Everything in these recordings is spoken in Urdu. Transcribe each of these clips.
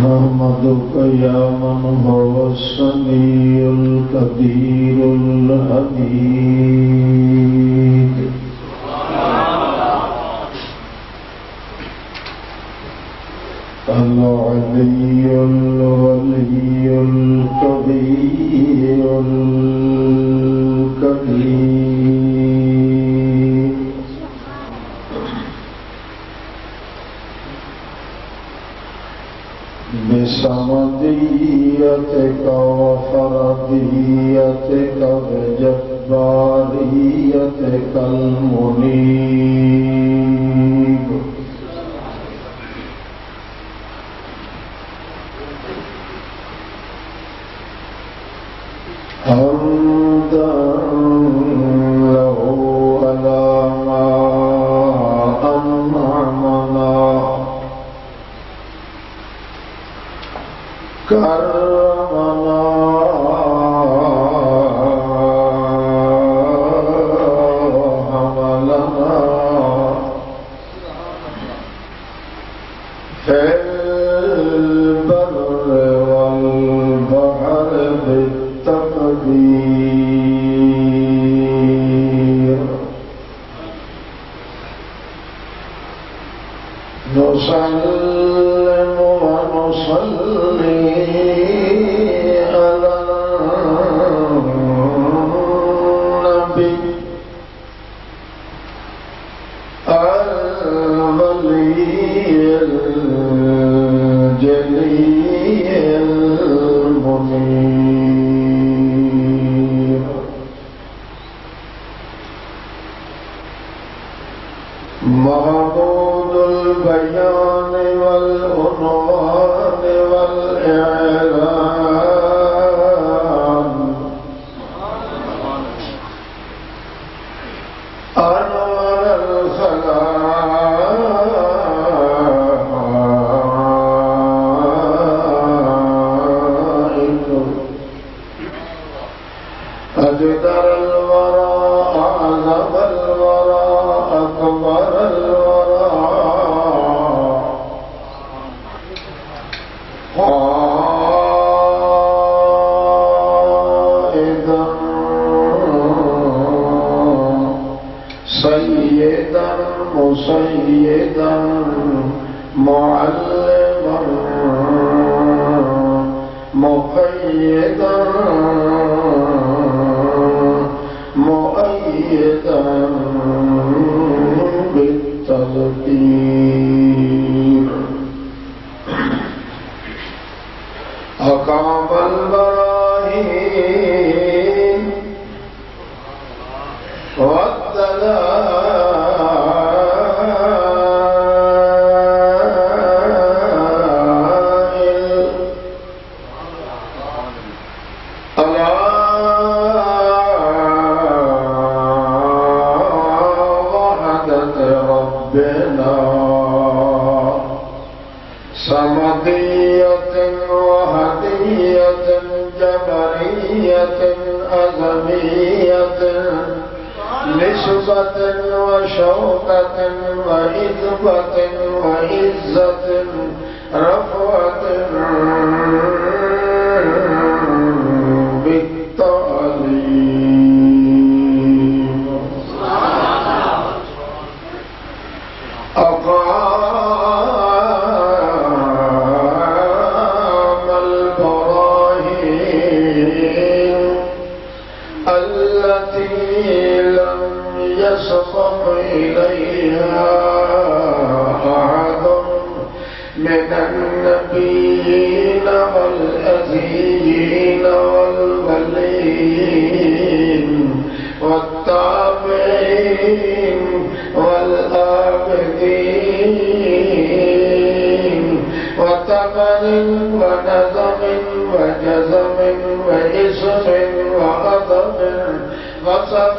نحمدك يا من هو السميع القدير الحميد العلي الولي الكبير الكريم بصمديتك وفرديتك وجباريتك المنيب حمدا له على ما أنعمنا كرمنا وحملنا في البر والبحر بالتقدير نسلم ونصلي على النبي الولي الجليل المنير محمود البيان والعنوان والإعلان أنور الخلائق أجدر الورى أعظم الورى أكبر الورى قائدا سيدا مسيدا معلما مقيدا مؤيدا بالتذكير أقام البراهين والدلائل على وحدة ربنا صمدية وهدية جبرية أزمية نسبة وشوكة وإثبة وعزة رفعة بالتعليم أقام البراهين التي لم يسبق إليها أحد من النبيين والأذيين والولين والتابعين والآبدين وزمن ونظم وجزم واسم وغضب وصف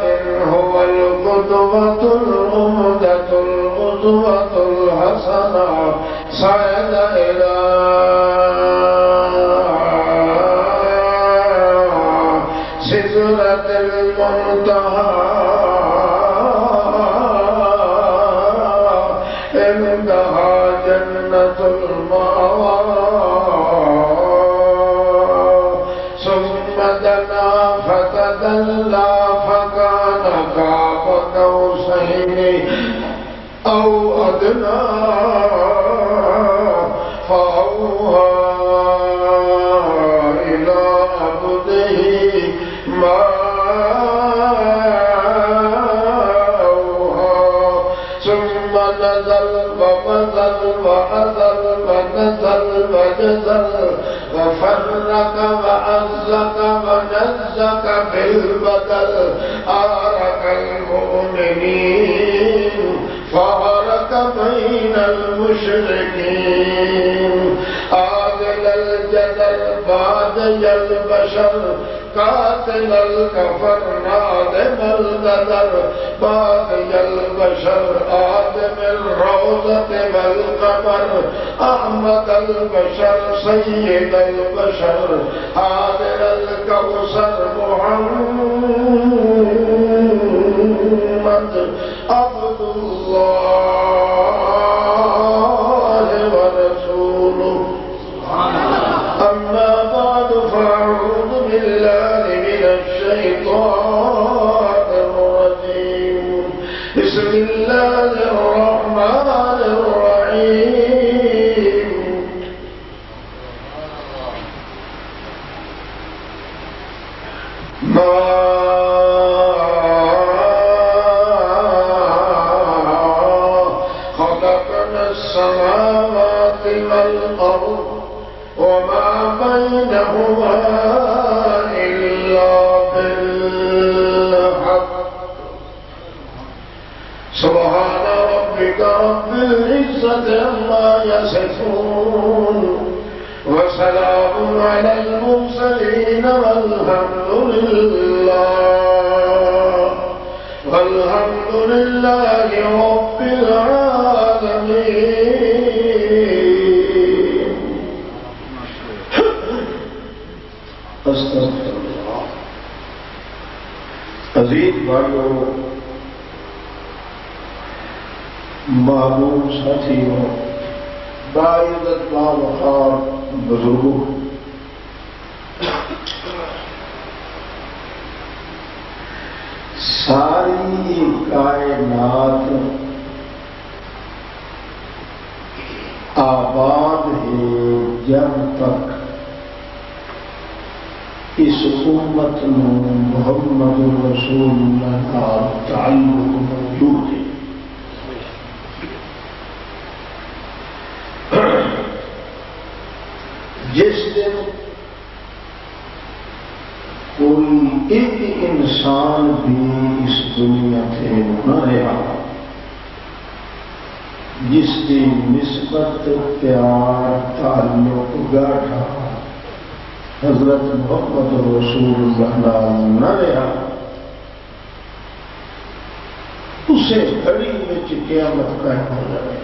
هو القدوة العمدة القدوة الحسنة صعد إلى سدرة المنتهى عندها جنة المأوى ثم دنا فتدلى فكان قاب قوسين أو أدنى فأوحى إلى عبده ما ثم نزل وبذل وعزل ونزل وجزل وفرق وعزك ونزك في البدل أرك المؤمنين فارق بين المشركين عادل الجدل بادي البشر قاتل الكفر نادم الغدر باقي البشر آدم الروضة والقمر أحمد البشر سيد البشر حاضر الكوثر محمد عبد الله ورسوله أما بعد فأعوذ بالله من الشيطان الرجيم بسم الله الرحمن الرحيم ما خلقنا السماوات والأرض وما بينهما إلا بالحق سبحان ربك رب العزة عما يصفون وسلام على المرسلين والحمد لله رب العالمين. استغفر اللہ. عزیز بھائیوں، محبوب ساتھیوں، باعزت باوقار بزرگوں، ساری کائنات آباد ہے جب تک اس امت میں محمد رسول اللہ کا تعلق موجود ہے. جس دن کوئی ایک انسان بھی اس دنیا سے نہ رہا جس کی نسبت پیار تعلق گاٹھا حضرت محمد رسول اللہ نہ رہا، اسے گھڑی میں قیامت قائم ہو جائے.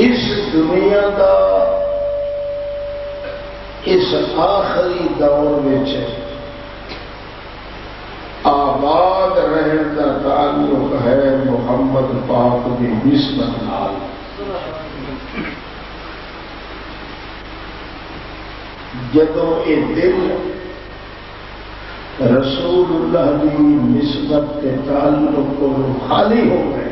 اس دنیا کا اس آخری دور میں آباد رہن کا تعلق ہے محمد پاک کی نسبت نال. جدوں یہ دل رسول اللہ کی نسبت کے تعلق کو خالی ہو گئے،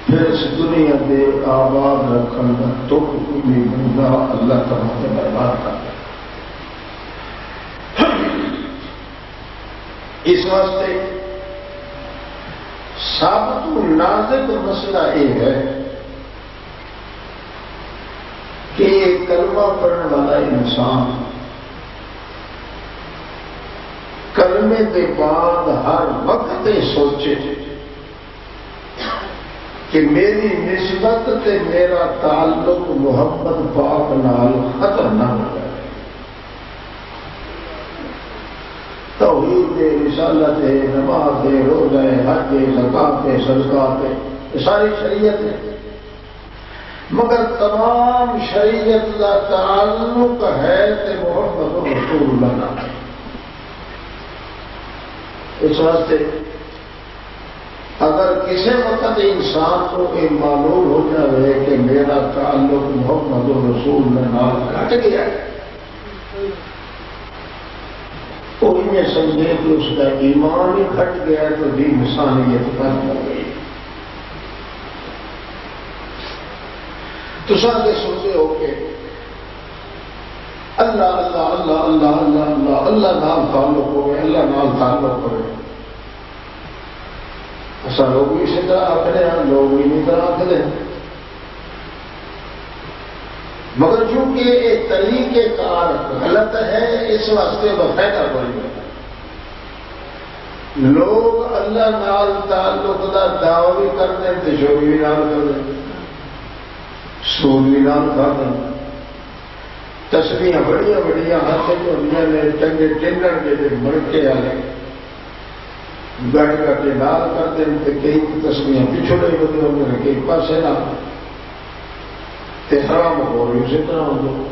پھر اس دنیا دے آباد رکھنے کا تک بھی بندہ اللہ تعالیٰ سے برباد کر دے. اس واسطے سب تو نازک مسئلہ یہ ہے کہ یہ کلمہ پڑھنے والا انسان کلمے کے بعد ہر وقت یہ سوچے کہ میری نسبت تے میرا تعلق محمد پاک نال ختم نہ ہو جائے. توحید ہے، رسالت ہے، نماز ہے، روزہ ہے، حج ہے، زکات ہے، صدقات ہے، یہ ساری شریعت ہے، مگر تمام شریعت کا تعلق ہے تے محمد رسول اللہ نال. اس واسطے اگر کسی وقت انسان کو یہ معلوم ہو جائے کہ میرا تعلق محمد رسول اللہ نال کٹ گیا ہے، تو یہ سمجھے کہ اس کا ایمان ہی گھٹ گیا تو بھی انسانیت ختم ہو گئی. تو سارے سنتے ہو کہ اللہ اللہ اللہ اللہ اللہ اللہ اللہ نال تعلق ہوئے، اللہ نال تعلق ہوئے. ایسا لوگ بھی اسی طرح آخر ہیں، لوگ بھی نہیں طرح آخر ہیں، مگر چونکہ یہ طریقے کار غلط ہے اس واسطے باقاعدہ بن گیا. لوگ اللہ نال تعلق کا دعوی بھی کرتے ہیں تو چوری بھی نال کر دیں، سود بھی نال کر دیں، تسبیحاں بڑی بڑی ہاتھ ہوئی نے، چنگے ٹینڈر کے مڑکے والے گڑ کر کے نال کر دیں تو کئی تسبیحاں پچھڑے ہوتے ہوتے ہیں، کئی پاسے نہ حرام ہو رہی اسی طرح ہو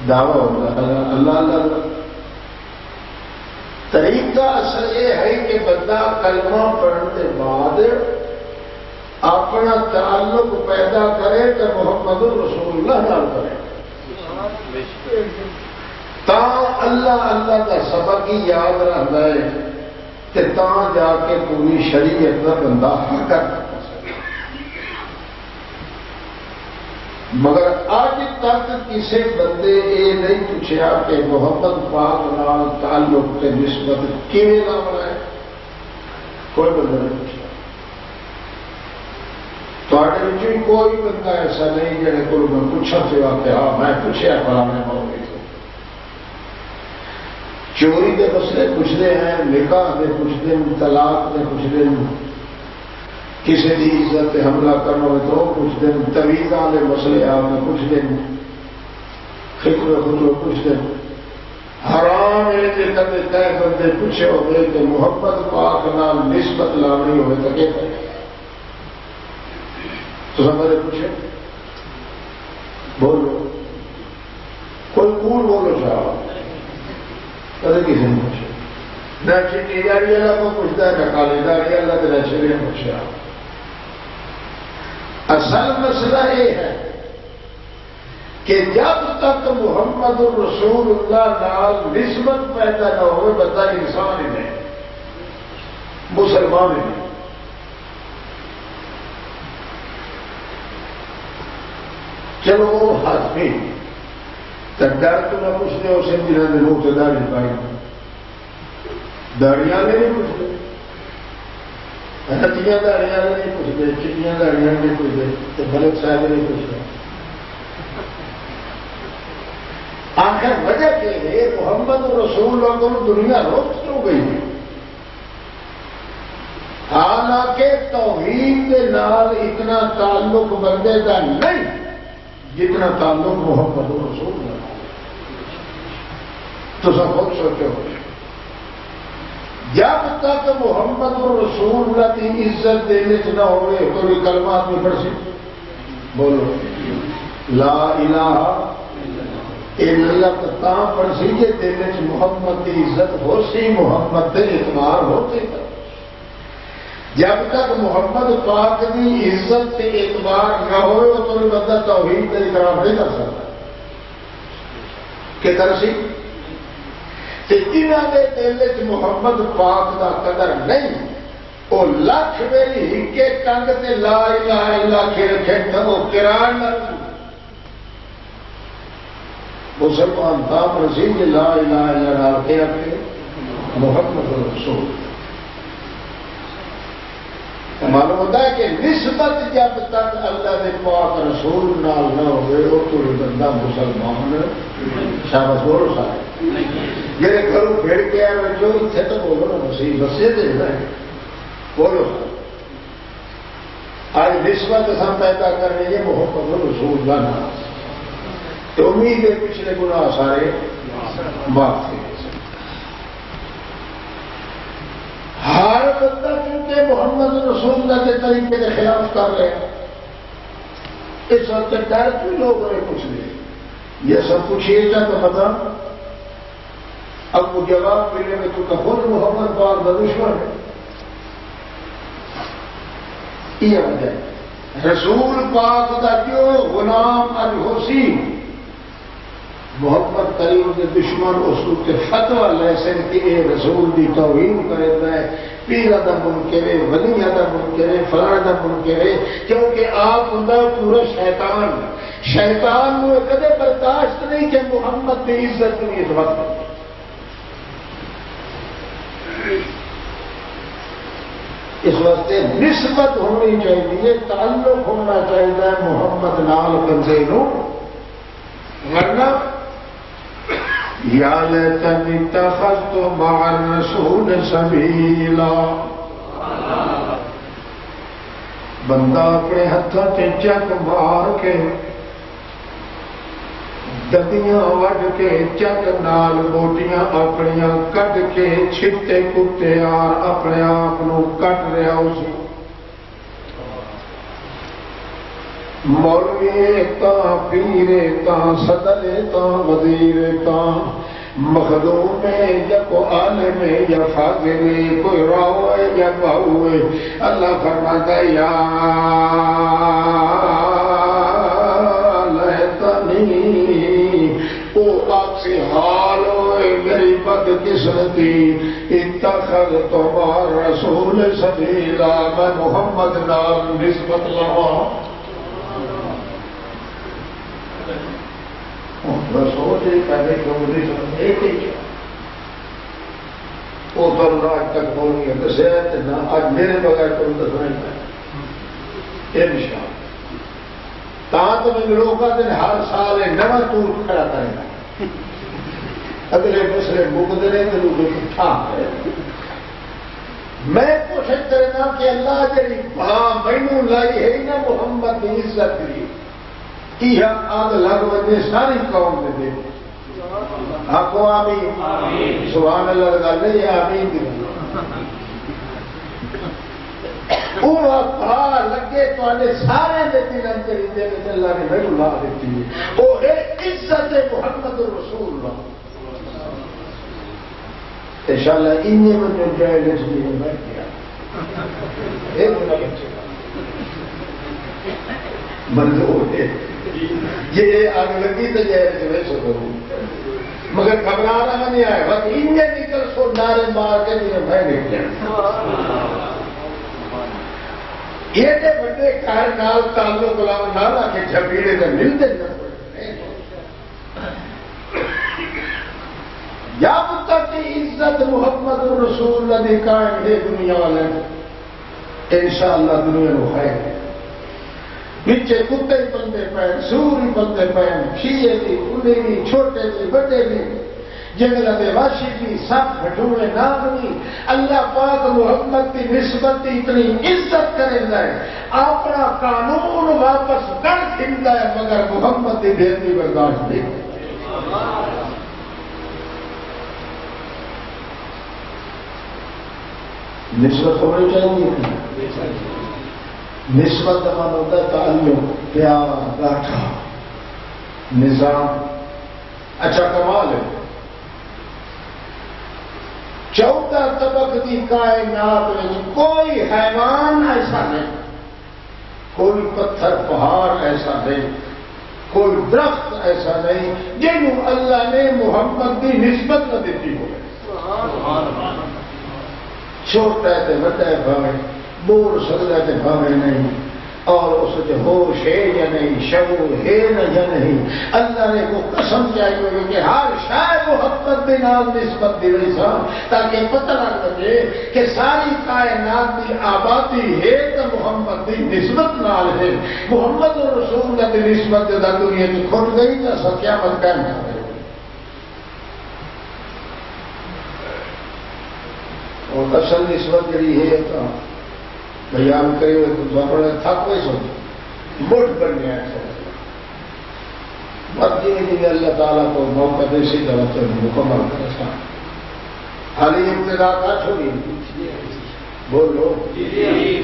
دعویٰ ہوتا ہے اللہ اللہ کا. طریقہ اصل یہ ہے کہ بندہ کلمہ پڑھنے کے بعد اپنا تعلق پیدا کرے تو محمد رسول اللہ نال کرے، تا اللہ اللہ کا سبق ہی یاد رہتا ہے کہ تا جا کے پوری شریعت کا بندہ حق کرتا. مگر آج تک کسی بندے یہ نہیں پوچھا کہ محمد پاک نال تعلق کے نسبت کیویں نہ بنائے، کوئی بندہ نہیں پوچھا. تھوڑے کوئی بندہ ایسا نہیں جہاں کو میں پوچھا سوا کہ ہاں میں پوچھا فلانے مولوی سے. چوری کے مسئلے پوچھتے ہیں، نکاح کے پوچھتے ہیں، طلاق کے پوچھتے ہیں، کسی کی عزت پہ حملہ کرنا ہو تو پوچھتے ہیں، طویزہ کے مسئلے آپ میں پوچھتے ہیں، فکر خطو پوچھتے ہیں. حرام ہے کہ کبھی طے بندے پوچھے ہوئے کہ محمد پاک نال نسبت لانی ہوئے تو کیا کرے. تو سمجھے پوچھے بولو، کوئی کون بولو چاہو، کبھی کسی نے پوچھے نہ چٹی داری اللہ کو پوچھتا ہے، نہ کالی داری اللہ کے نشے نے پوچھا. اصل مسئلہ یہ ہے کہ جب تک محمد رسول اللہ نال نسبت پیدا نہ ہوئے بندہ انسان ہی نہیں، مسلمان ہی نہیں. چلو وہ آدمی تو ڈر تو نہ پوچھتے ہو سن جنہوں نے لوگ سے داڑھی پائی، داڑیاں نہیں پوچھتے، ہتیاں داڑیاں نہیں پوچھتے، چٹیاں داڑیاں نہیں پوچھتے، تو ملک صاحب نہیں پوچھتے. آخر وجہ کیا ہے؟ محمد رسول اللہ کو دنیا روک کیوں گئی؟ حالانکہ توحید کے نال اتنا تعلق بندے کا نہیں جتنا تعلق محمد رسول اللہ. تو سب خود سوچو، جب تک محمد رسول اللہ کی عزت دینے سے نہ ہوئے تو بھی کلمات میں پڑھ سی بولو لا الہ الا اللہ تا پڑھ سی کہ دینے سے محمد کی عزت ہو سی، محمد کے اعتبار ہوتے. جب تک محمد پاک کی عزت سے اعتبار نہ ہوئے تو بھی بندہ توحید کا اقرار نہیں کر سکتا. کہ کر سی جنہوں کے دل محمد پاک کا قدر نہیں، وہ لکھ میری ہکے ٹنگ سے لا الہ الا کے رکھے وہ قران نہ مسلمان تھا پرسید لا الہ الا اللہ کے رکھے محمد رسول. معلوم ہوتا ہے کہ نسبت جب تک اللہ کے پاک رسول نال نہ ہوئے وہ تو بندہ مسلمان شاباش بولو سارے میرے گھروں پھیڑ کے آئے جو اتنے تو بولو نا مسیح مسجد ہے بولو. آج نسبت سا پیدا کرنے یہ محمد رسول اللہ نام تو امید ہے پچھلے گناہ سارے معاف تھے. ہر بندہ کیونکہ محمد رسول اللہ کے طریقے کے خلاف کر رہے ہیں اس وقت ڈر کیوں لوگوں نے کچھ نہیں یہ سب پوچھیے گا تو پتا اب وہ جواب ملے گا تو خود محمد پاک کا دشمن ہے. یہ وجہ ہے رسول پاک کا کیوں غلام الحسی محمد کریم کے دشمن اصول کے فتویٰ لیسن کہ اے رسول دی توہین کرے ہے پیر دا منکر ہے ولی دا منکر ہے فلاں دا منکر ہے کیونکہ آپ ہوندا پورا شیطان نو کدے برداشت نہیں کہ محمد دی عزت کی عظمت اس واسطے نسبت ہونی چاہیے تعلق ہونا چاہیے محمد نال بندے نو ورنہ یا لیتنی اتخذت مع الرسول سبیلا بندہ اپنے ہتھاں تے چک مار کے ددیاں وڈ کے چک نال بوٹیاں اپنیاں کٹ کے چھٹے کتے یار اپنے آپ نو کٹ رہا اس مولوی تا پیر تا صدر تا وزیر تا مخدوم ہے یا کو عالم ہے یا فاضل ہے کوئی راو ہے یا بہو ہے اللہ فرماتا ہے یا لیتنی او آپ سے حال ہوئے میری بد قسمتی اتخذت مع رسول سبیلا میں محمد نال نسبت لوا رسول پہلے وہ تو آج تک بول گیا دسے نہ آج میرے بغیر تم دسنا انشاء اللہ تو میں لوگوں کا دن ہر سال نواں ٹور کھڑا کرے گا اگلے دوسرے مکتے رہے تو لوگ ہے میں کوشش کرنا کہ اللہ جی ہاں مینو لائی ہے نا محمد کی عزت کی یہ آگ لگ بجے ساری قوم نے دے آخو آمین سبحان اللہ لگا لے آمین وہ لگے تے سارے دل اندر اللہ نے میرے لا دیتی ہے وہ ہے عزت محمد رسول اللہ انشاءاللہ انہیں میں جو جائے لسنی ہے میں کیا منظور ہے یہ آگ لگی تو جائے ویسے کروں مگر گھبرانا نہیں آئے بس انہیں نکل سو نعرے مار کے جنہیں میں نکل یہ جو بڑے کار نال تعلق لاؤ نالا کے جھپیڑے میں ملتے نہ یا تک عزت محمد رسول اللہ نے قائم ہے دنیا والے انشاءاللہ دنیا نو خیر پیچھے کتے بندے پہ سوری بندے پہ شیعے بھی انہیں بھی چھوٹے بھی بڑے بھی جنگل دے واشی بھی سب بھٹوڑے نامی اللہ پاک محمد کی نسبت اتنی عزت کرے ہے اپنا قانون واپس کر دیندا ہے مگر محمد کی بےعزتی برداشت نہیں نسبت ہونی چاہیے نسبت کا مطلب ہوتا ہے تعلق پیار گاٹھا نظام اچھا کمال ہے 14 طبق کی کائنات میں کوئی حیوان ایسا نہیں کوئی پتھر پہاڑ ایسا نہیں کوئی درخت ایسا نہیں جنہوں اللہ نے محمد کی نسبت نہ دیتی ہو چھوٹا ہے بڑا ہے بھاوے بول سکتا ہے بھاوے نہیں اور اس سے ہوش ہے یا نہیں شعور ہے یا نہیں اللہ نے کو قسم چاہیے ہوگی کہ ہر شاید محبت کے نام نسبت دی رہی سا تاکہ پتہ لگ سکے کہ ساری کائنات کی آبادی ہے تو محمد کی نسبت نال ہے محمد رسول اللہ کی نسبت دنیا کی کھل گئی نہ سکیا مت کرنا ہے اور اصل نسبت جڑی ہے تو بیان کرے ہوئے تو اپنے تھک ہوئے سو مٹھ بننے آئے مرضی میں اللہ تعالیٰ کو موقع دے سی طرح مکمل کرے سا حالی ابتدا کا چھوڑی بولو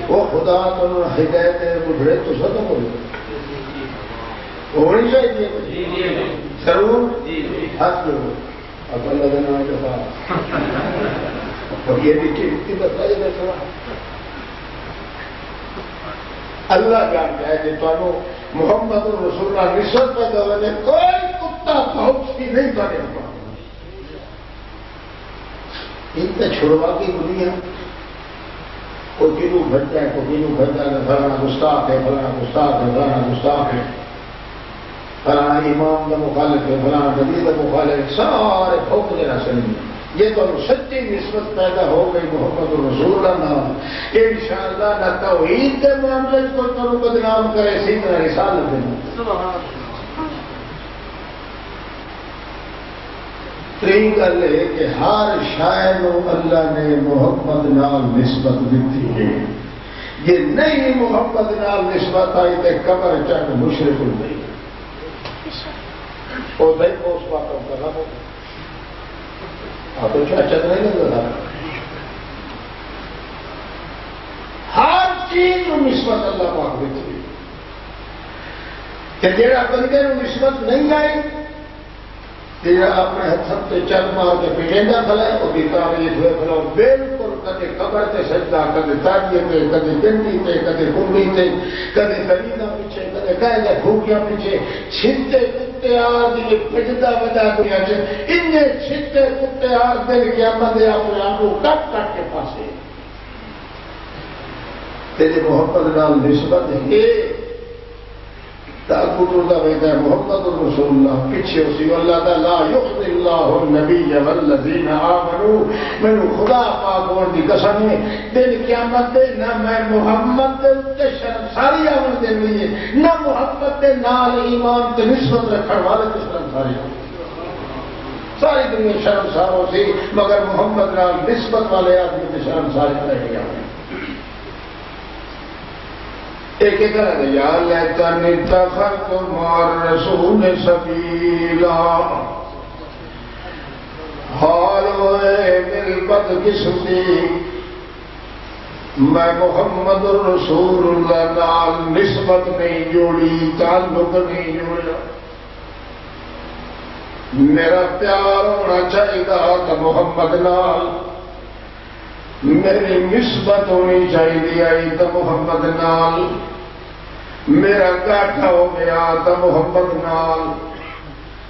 وہ خدا تو ہدایت بڑھڑے تو سب بولو ہونی چاہیے ضرور ہاتھ جوڑو اب اللہ دینا دفعہ اور یہ بھی ٹھیک بتائی دیکھا اللہ جانتا ہے کہ تمہیں محمد رسول اللہ نسبت پیدا ہونے کوئی کتا بہت سی نہیں کرے گا ان سے چھڑوا کی دنیا کوئی کنو گھٹتا ہے کوئی کنو گھٹتا ہے فلانا گستاخ ہے فلانا گستاخ ہے فلانا گستاخ ہے فلانا امام کا مخالف ہے فلانا نبی کا مخالف ہے سارے پھونک دینا سنیں یہ تو سچی نسبت پیدا ہو گئی محمد رسول اللہ نام انشاءاللہ نہ توحید کے معاملے کو تو بدنام کرے سیدھا رسالت دینا تین گل ہے کہ ہر شاعر اللہ نے محمد نال نسبت دیتی ہے یہ نہیں محمد نال نسبت آئی تو قبر چک مشرک ہو گئی وہ دہی پوسٹ مارٹم کرنا ہوگا آپ کو کیا چل نہیں لگ رہا ہر چیز نسبت اللہ پاک دیتی ہے کہ جیڑا بندے نسبت نہیں آئی جیڑا اپنے ہاتھوں سے چل مار کے پیٹیندا کھلائے وہ بھی تعریف ہوئے کھلاؤ بالکل کدے قبر تے سجدہ کدے تاجیے تے کدے پنڈی تے کدے کنڈی تے کدے کلیدہ پیچھے کدے کہے پھوکیاں پیچھے چھتے کتے آر دی پجدہ بجا دنیا چ انجے چھتے کتے آر دل قیامت دے اپنے آپ کو کٹ کٹ کے پاسے تیرے محمد نال نسبت ہے محمد رسول اللہ پیچھے اسی اللہ تعالیٰ یخذ اللہ النبی والذین آمنوا میں خدا پاک اور دی قسم ہے دل قیامت دے نہ میں محمد دے شرمساری آمن دے لیے نہ محمد دے نال ایمان تے نسبت رکھن والے تے شرمساری ساری دنیا شرمساروں سے مگر محمد نال نسبت والے آدمی تے شرمساری رہ گیا ایک طرح یا لیتنی اتخذت مع الرسول سبیلا حال ہوئے میری بدقسمتی میں محمد الرسول اللہ نال نسبت نہیں جوڑی تعلق نہیں جوڑا میرا پیار ہونا چاہیے کہ محمد نال میری نسبت ہونی چاہیے آئی تو محمد نال میرا گاٹھا ہو گیا تو محمد نال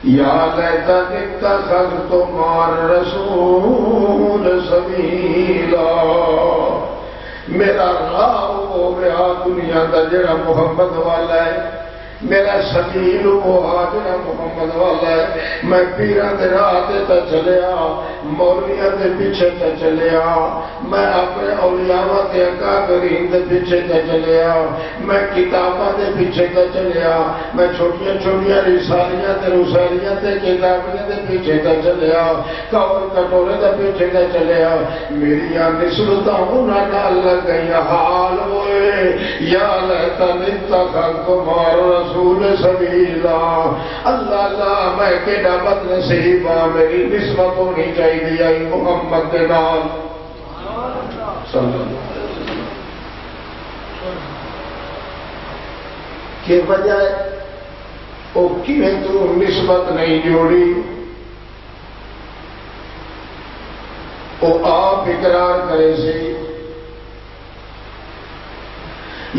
یا لیتنی اتخذت مع الرسول سبیلا میرا راہ ہو گیا دنیا کا جڑا محمد والا ہے میرا سبیل وہ جڑا محمد والا ہے میں پیراں دے راہ تے چلیا مولویاں دے پیچھے تے چلیا میں اپنے اولیاء تے اکابرین دے پیچھے تے چلیا میں کتاباں دے پیچھے تے چلیا میں چھوٹیاں چھوٹیاں رسالیاں تے رسالیاں تے کتاباں دے پیچھے تے چلیا کور کٹورے دے پیچھے تے چلیا میری نسبتاں انہاں نال لگ گئی حال ہوئے یا لیتنی اتخذت مع رسول سبیلا اللہ اللہ میں کیڑا بد نصیب ہاں میری نسبت ہونی چاہیے آئی محمد کے نال صلی اللہ علیہ وسلم کی وجہ وہ کیویں تو نسبت نہیں جوڑی وہ آپ اقرار کرے سی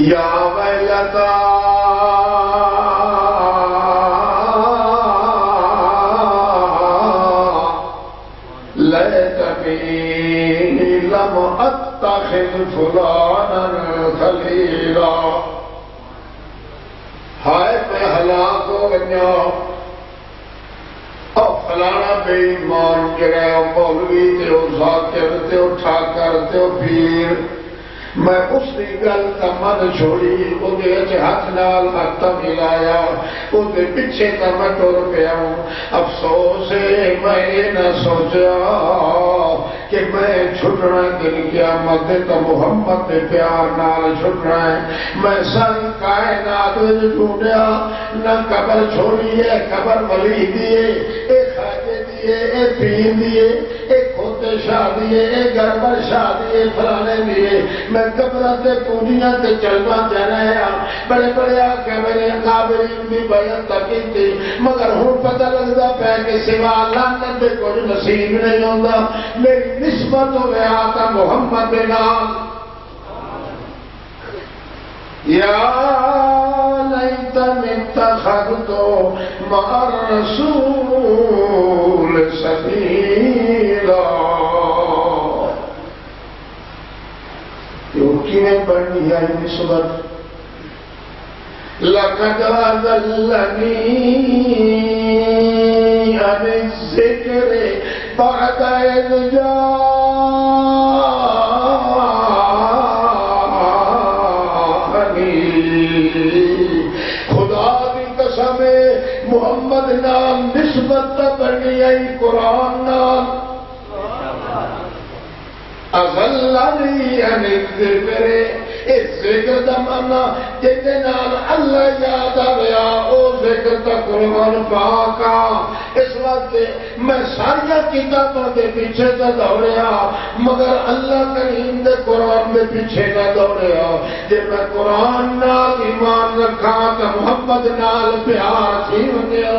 یا ویلتا لیتنی لم اتخذ فلانا خلیلا ہائے میں ہلاک ہو گیا اور فلانا بے ایمان جڑا مولوی تے او ذاکر تے او ٹھاکر تے او پیر میں اس کی گل کا من چھوڑی وہ ہاتھ نال ہاتھ ملایا وہ پیچھے کا میں ٹر پیا افسوس ہے میں نہ سوچا کہ میں چھٹنا دل قیامت تو محمد کے پیار نال چھٹنا ہے میں ساری کائنات ڈھونڈیا نہ قبر چھوڑی ہے قبر ولی دیے اے خواجے دیے اے پیر دیے اے کھوتے شاہ دیے اے گربر شاہ دیے فلانے دیے میں قبر سے پونیاں تے چلنا چاہ رہا بڑے بڑے آ کے میرے قابلین بھی بیان تکی تھی مگر ہوں پتہ لگتا پہ کہ سوا لعنت دے کوئی نصیب نہیں ہوتا میری نسبت ہو گیا تھا محمد نام یا لیتنی اتخذت مع الرسول سبیلا کیوں بڑھنی ہے نسبت لقد اضلنی عن الذکر بعد اذ خدا کی قسم محمد نام نسبت بنی آئی قرآن نام اضلنی عن الذکر اس ذکر دا مانا جیتے نال اللہ یاد آیا او ذکر تا قرآن پاکا اس وقت میں ساریا کتابوں کے پیچھے تا دوڑیا مگر اللہ کریم دے قرآن دے پیچھے نہ دوڑیا جب میں قرآن نال ایمان رکھا تو محمد نال پیار تھی ہو گیا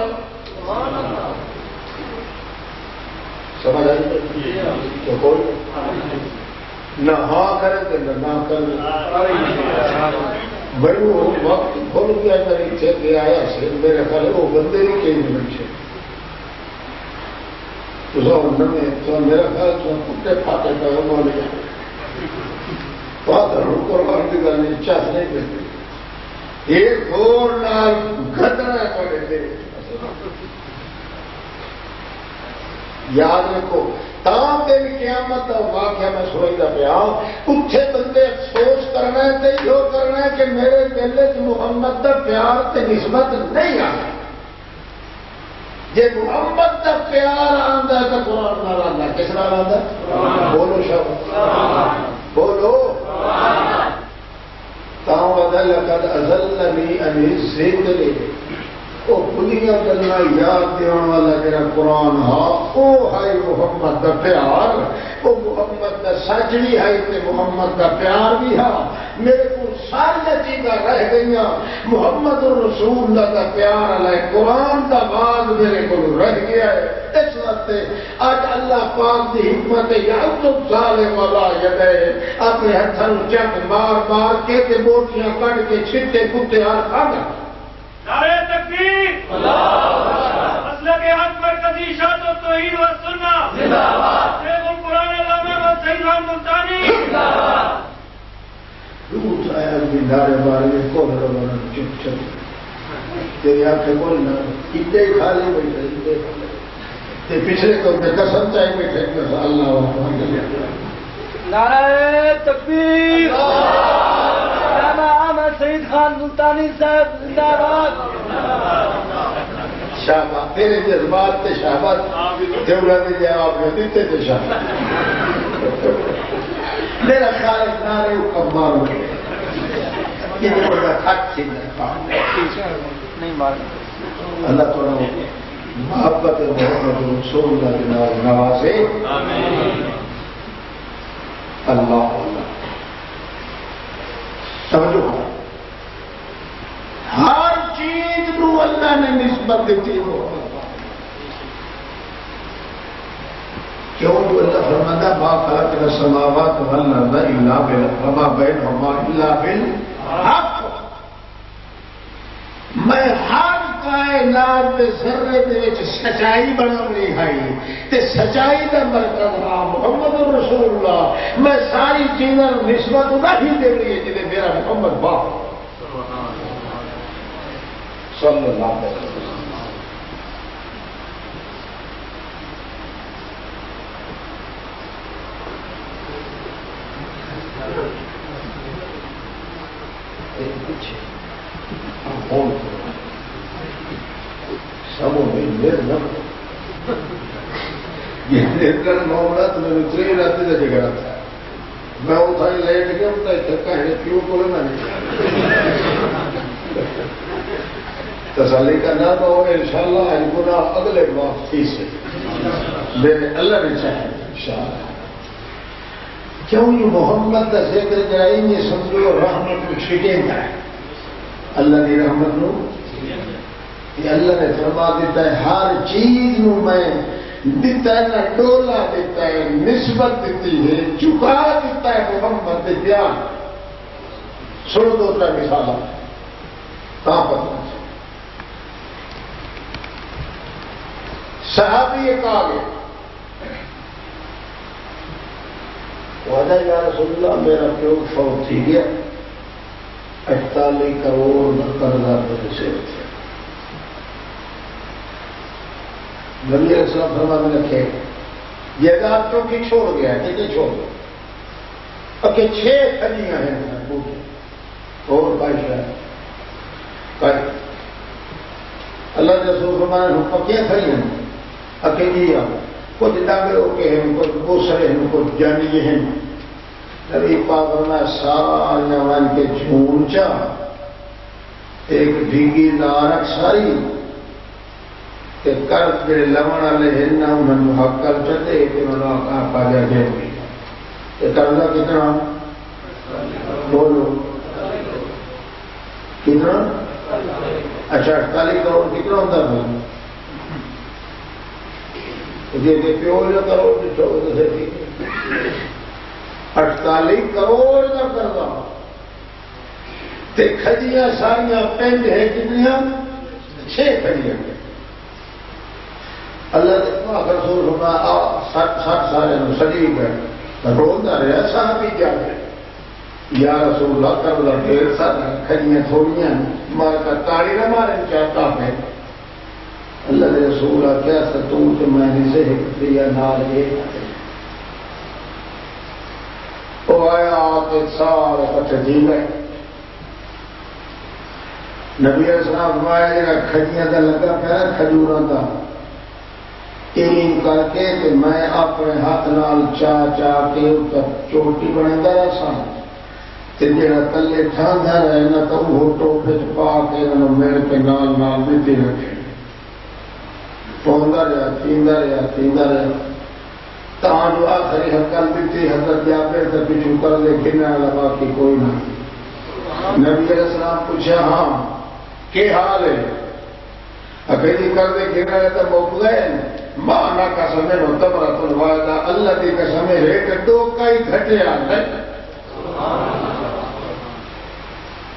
سمجھ آئی تو کوئی نہ ہاں کرے تو نہ کرے بھائی وہ وقت کھول گیا میری چیتے آیا سے میرے خیال وہ بندے نہیں کہیں بچے تو میرا خیال تو کتے پھاٹے کا وہ لیا پاتر قربان کی گل چاس نہیں کرتے ایک گھوڑ نال گھٹنا کرے دے یاد رکھو تاں دن قیامت کا واقعہ میں سوچتا پیا اتھے بندے افسوس کرنا ہے تے یہ کرنا ہے کہ میرے دل وچ محمد دا پیار تے نسبت نہیں آئی جے محمد دا پیار آندا ہے تو قرآن نال آندا ہے کس نال آندا ہے بولو شاہ بولو تاں ودا لقد اضلنی عن الذکر وہ بڑیاں گلاں یاد دیون والا جڑا قرآن ہا او ہے محمد دا پیار وہ محمد دا سچ بھی ہے تے محمد دا پیار بھی ہے میرے کو ساری چیزاں رہ گئیاں محمد رسول اللہ دا پیار علیہ قرآن دا بعد میرے کو رہ گیا ہے اس وقت آج اللہ پاک دی حکمت یعظ الظالم ولا یدے اپنے ہتھوں چک مار مار کے تے بوٹیاں کٹ کے چھٹے کتے ہر کھانا نعرہ تکبیر مسلک حق مرکزی شاد و توحید و سنت زندہ باد شیخ القرآن علامہ و سید خان ملتانی زندہ باد روز آیا بھی نعرے بارے میں کون روانا چپ چپ تیری آنکھیں کون نہ اتنے ہی خالی بیٹھے تے پچھلے کو میں قسم چاہیے بیٹھے کہ اللہ وحمد نعرہ تکبیر سید خان ملتانی صاحب زندہ باد شہباز تیرے جذبات تے شہباز دیولا نے جواب میں دیتے تھے شہباز میرا خیال نعرے کمال ہو گئے یہ بڑا حق سے نہیں مار اللہ تعالیٰ محبت محمد رسول اللہ کے نام نوازے اللہ اللہ سمجھو ہر چیز نو اللہ نے نسبت دیتی ہو کیوں تو اللہ فرماتا ما خلقنا السماوات والارض الا بالحق وما بينهما الا بالحق میں ہر کائنات کے ذرے دے وچ سچائی بناونی ہے تے سچائی دا مرکز محمد رسول اللہ میں ساری چیزاں نسبت وہی دے رہی ہے جے میرا محمد باپ صلی اللہ علیہ وسلم پیچھے سب معاملہ تو میرے تری رات کا جھگڑا تھا میں اتھا ہی لیٹ گیا کہنے کیوں بولے میں نہیں تسلی کرنا تو انشاءاللہ گناہ اگلے واپسی سے میرے اللہ نے چاہے انشاءاللہ کیوں یہ محمد کا ذکر جائیں گے سمجھو رحمت کو چھٹیں گا اللہ کی رحمت نو یہ اللہ نے فرما دیتا ہے ہر چیز نو میں دیتا ہے نہ ڈولا دیتا ہے نسبت دیتی ہے چکا دیتا ہے محمد کے بیان سنو دو تر مثال کہاں پر صحابی ایک آگے وعدہ یا رسول اللہ میرا پیو فوت تھی گیا 48 کروڑ قرضہ سے تھے نبی علیہ السلام فرمانے لگے یہ ذات کیوں کی چھوڑ گیا کتنے چھوڑ گیا کہ 6 کھلیاں ہیں اور اللہ کے رسول فرمانے ہیں پکیاں کھلیاں ہیں اکیلی کچھ ڈاگروں کے ہیں کچھ بوسرے ہیں کچھ جانیے ہیں نبی پاک فرمایا سارا من کے جھون چا ایک ڈھیگی نارک ساری کہ کرد جڑے لوڑ والے ہیں نہ انہوں نے حق کر چلے کہ انہوں نے آپ آ جائے دے یہ قرضہ کتنا بولو کتنا اچھا 48 کروڑ کتنا ہوتا ہے یہ پیو جو کروڑ سے 48 کروڑ کا قرضہ تے کھجیاں ساریاں پنج ہے کتنیاں 6 کھجیاں اللہ نے رسول فرمایا 60 سارے سڑی گئے روتا رہا صحابی جا گئے یا رسول اللہ قرضہ ڈھیر سارا کھجیاں تھوڑیاں مار کا تاڑی نہ مارے چاہتا ہے اللہ نے رسول کیا ستوں کہ میں نے سے دیا نال یہ وہ آیا آتے سارے کٹھے دی گئے نبی علیہ السلام فرمایا جڑا کھجیاں دا لگا پیا کھجوراں دا این کر کے کہ میں اپنے ہاتھ نال چا کے اوپر چوٹی بناتا رہا سا تے جڑا تلے ٹھاندا رہے نہ تو وہ ٹوپے چ پا کے انہوں میرے کے نال دیتی رکھے پوندا رہا تاں جو آخری حقل دیتی حضرت جابر تے پیچھے کر دے گھنا والا باقی کوئی نہ نبی علیہ السلام پوچھا ہاں کیا حال ہے اکیلی کر دے گھنا ہے تو موقع گئے مانا قسم ہے تمرۃ الوعدہ اللہ کی قسم ہے کہ 2 کئی گھٹے آتے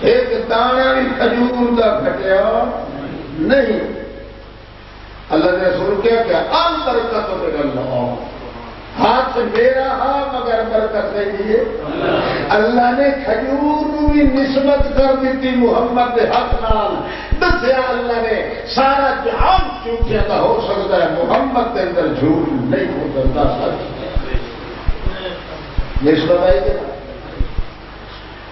ایک دانا بھی کھجور کا گھٹیا نہیں اللہ نے رسول کیا برکت میں اللہ ہاتھ میرا ہاں مگر برکت دیجیے اللہ نے کھجور بھی نسبت کر دیتی محمد کے ہاتھ نال دسیا اللہ نے سارا جہان جھوٹیا تو ہو سکتا ہے محمد کے اندر جھوٹ نہیں ہو سکتا سچ نسبت آئی کہ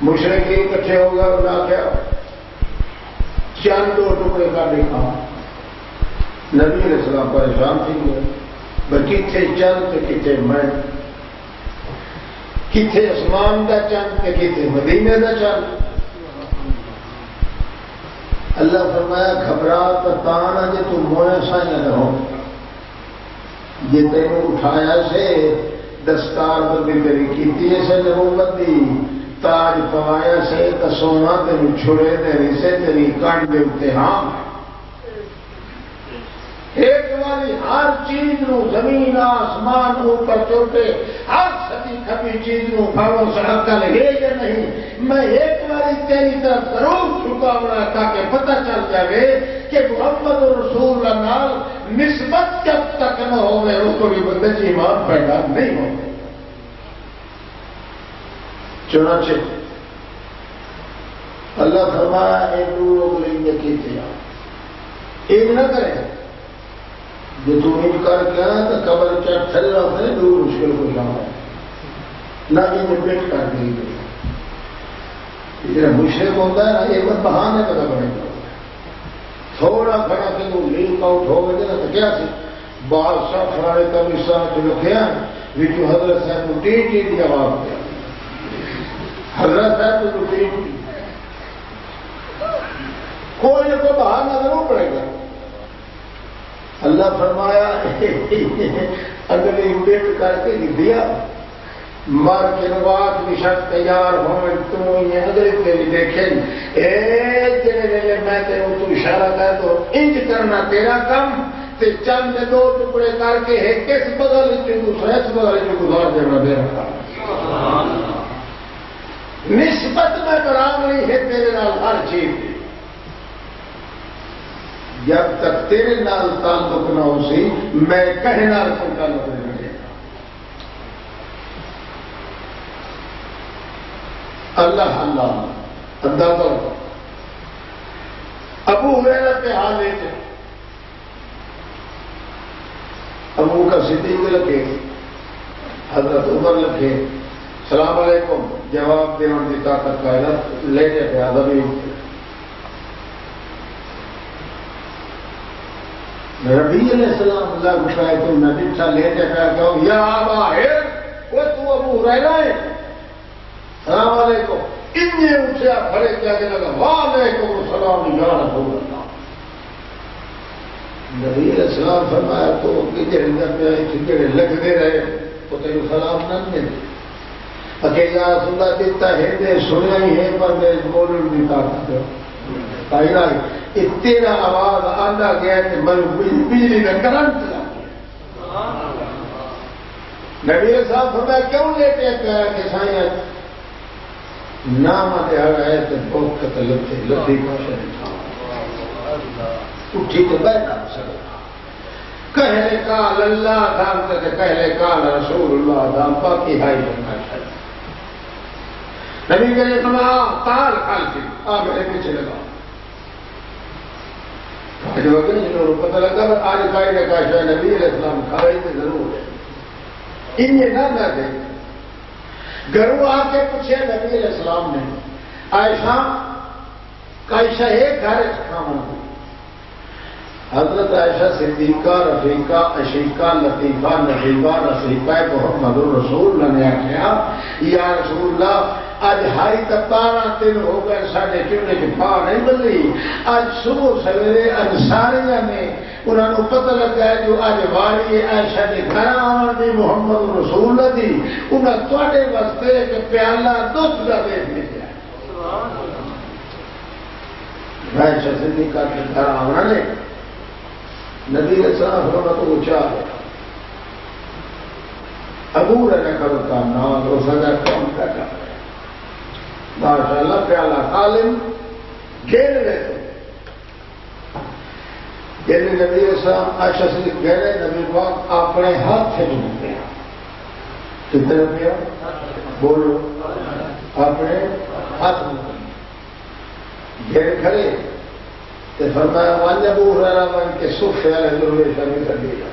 مشرقی اکٹھے ہو گئے انہوں نے کیا چند 2 ٹکڑے کا دکھا نبی علیہ السلام پریشان تھی گئے کتنے چند تو کتنے میں کتنے آسمان کا چند تو کتنے مدینے کا چند اللہ فرمایا گھبرا تو تانا جی تم مویا سائیں نہ ہو یہ تینوں اٹھایا سے دستار بندی تیری کیتی سے نبوت دی تاج پوایا سے تو سونا تینوں چھڑے تیری سے تیری کانڈ دے امتحان ایک والی ہر چیز نو زمین آسمان اوپر چوٹے ہر ستی کبھی چیز نو بھاؤں سے عقل ہے یا نہیں میں ایک والی تیری طرف ضرور جھکاؤں تاکہ پتہ چل جائے کہ محمد رسول اللہ نسبت جب تک نہ ہوئے اس کو بھی بندے سے ایمان پیدا نہیں ہوگا چنانچہ اللہ فرمایا ایک لوگ لیں گے کیتے ایک نہ کریں جو تم ان کر کیا تو قبر کیا تھل رہا ہے دور مشکل کو جانا ہے نہ ان بیٹ کر دی گئی جا مشرق ہوتا ہے نا یہ بہانے پتا بنے گا تھوڑا کھڑا کہ وہ لیل آؤٹ ہو گئے نا تو کیا سی بادشاہ فراڑے کا مصرا جو لکھیا ویچو حضرت صاحب کو ٹی ٹی کی آواز دیا حضرت صاحب کو ٹی ٹی کوئی نہ کوئی بہانا ضرور پڑے گا اللہ فرمایا اگلی پیٹ کر کے دیا مر کے نواز مشک تیار ہوئے تو یہ اگلے کے لیے دیکھیں جڑے میں تیرے تو اشارہ کر تو انج کرنا تیرا کم تے چند دو ٹکڑے کر کے ایک کس بدل دوسرے اس بدل گزار دینا میرا کام نسبت میں برابری ہے تیرے نال ہر چیز کی جب تک تیرے نال تعلق نہ ہو سی میں کہنا کو تعلق نہیں دے اللہ اللہ اندازہ ابو ہریرہ پہ حال ہے ابو کا صدیق لکھے حضرت عمر لکھے السلام علیکم جواب دینے کی طاقت کا لے جاتے ادبی نبی علیہ السلام اللہ بتائے تو نبی سا لے جاتا کہ یا باہر وہ تو ابو ہریرہ ہے السلام علیکم اتنے اونچے کھڑے کیا کہ لگا وعلیکم السلام یا رسول اللہ نبی علیہ السلام فرمایا تو جڑے لکھتے رہے تو تیرے سلام نہ ملے اکیلا سنتا دیتا ہے سنیا ہی ہے پر میں بولنے کی طاقت تیرا آواز آدھا گیا کہ میں بجلی کا کرنٹ لگا نبی صاحب فرمایا کیوں لیتے کہا کہ سائیں نام آتے ہر آئے تو بہت قتل لگتے لطی کا اٹھی تو بیٹھا سکتا کہنے کال اللہ دام تک کہنے کال رسول اللہ دام باقی ہائی کرنا چاہیے نبی کہنے فرمایا تال کال کی آ میرے پیچھے لگا جو کہ جنہوں پتہ لگا آج کائی نے کہا شاہ نبی علیہ السلام کھائی میں ضرور ہے ان یہ نہ دے گھروں آ کے پوچھے نبی علیہ السلام نے عائشہ ایک گھر کھانا حضرت عائشہ صدیقہ رفیقہ عشیقہ لطیفہ نفیقہ رفیقہ محمد الرسول نے آخیا یا رسول اللہ آج ہائی تپارا دن ہو گئے ساڑھے چونے کی پا نہیں بدلی آج صبح سویرے انصاریہ میں انہوں نے پتہ لگا ہے جو آج والی عائشہ نے گھر آن دی محمد رسول دی انہوں تواڈے واسطے ایک پیالہ دودھ کا دے دیا عائشہ صدیقہ کے گھر آنا نے نبی علیہ السلام ہونا تو اونچا ہے ابو رہنے کا بتا نام رو سجا کام کرتا ہے ماشاء اللہ پیالہ عالم گھیر رہتے یعنی نبی علیہ السلام عائشہ سے گھیرے نبی پاک اپنے ہاتھ سے ڈھونڈتے ہیں کتنے روپیہ بولو اپنے ہاتھ میں گھیرے کھڑے تو فرمایا وان ابو ہریرہ من کے صف والے ضرور شامل کر دیا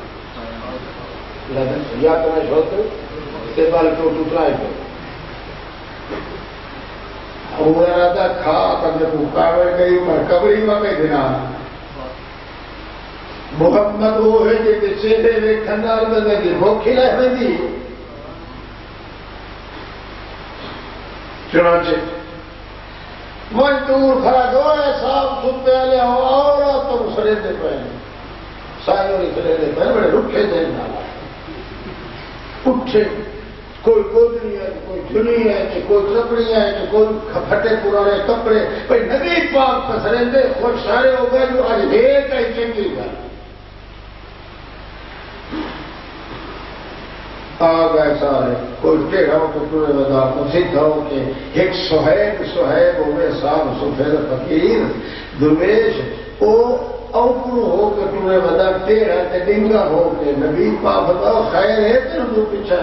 لیکن یا تو میں چھوڑتے کے بال کو ٹوٹائے کو ابو ہریرہ دا کھا کر پکاوے گئی پر قبری میں دنا محمد وہ ہے کہ سیدھے ویکھنال میں دی بھوکھی رہ ویندی چنانچہ مزدور کھڑا دوڑے صاحب ستے والے اور تم سڑے دے پے سائیں سڑے دے پے بڑے رکھے دے نال اٹھے کوئی گودری ہے کوئی جھلی ہے کوئی کپڑی ہے کوئی پھٹے پرانے کپڑے بھائی نبی پاک پسرے دے خوش سارے ہو گئے جو آج ایک ہے چنگی گل آ گئے سارے کوئی ٹیڑھا ہو کے پورے بازار کو سیدھا ہو کے ایک سہیب ہوئے صاحب سفید فقیر درویش او اوپر ہو کے پورے بازار ٹیڑھا تے ڈنگا ہو کے نبی پاک بتاؤ خیر ہے تیرے تو پیچھا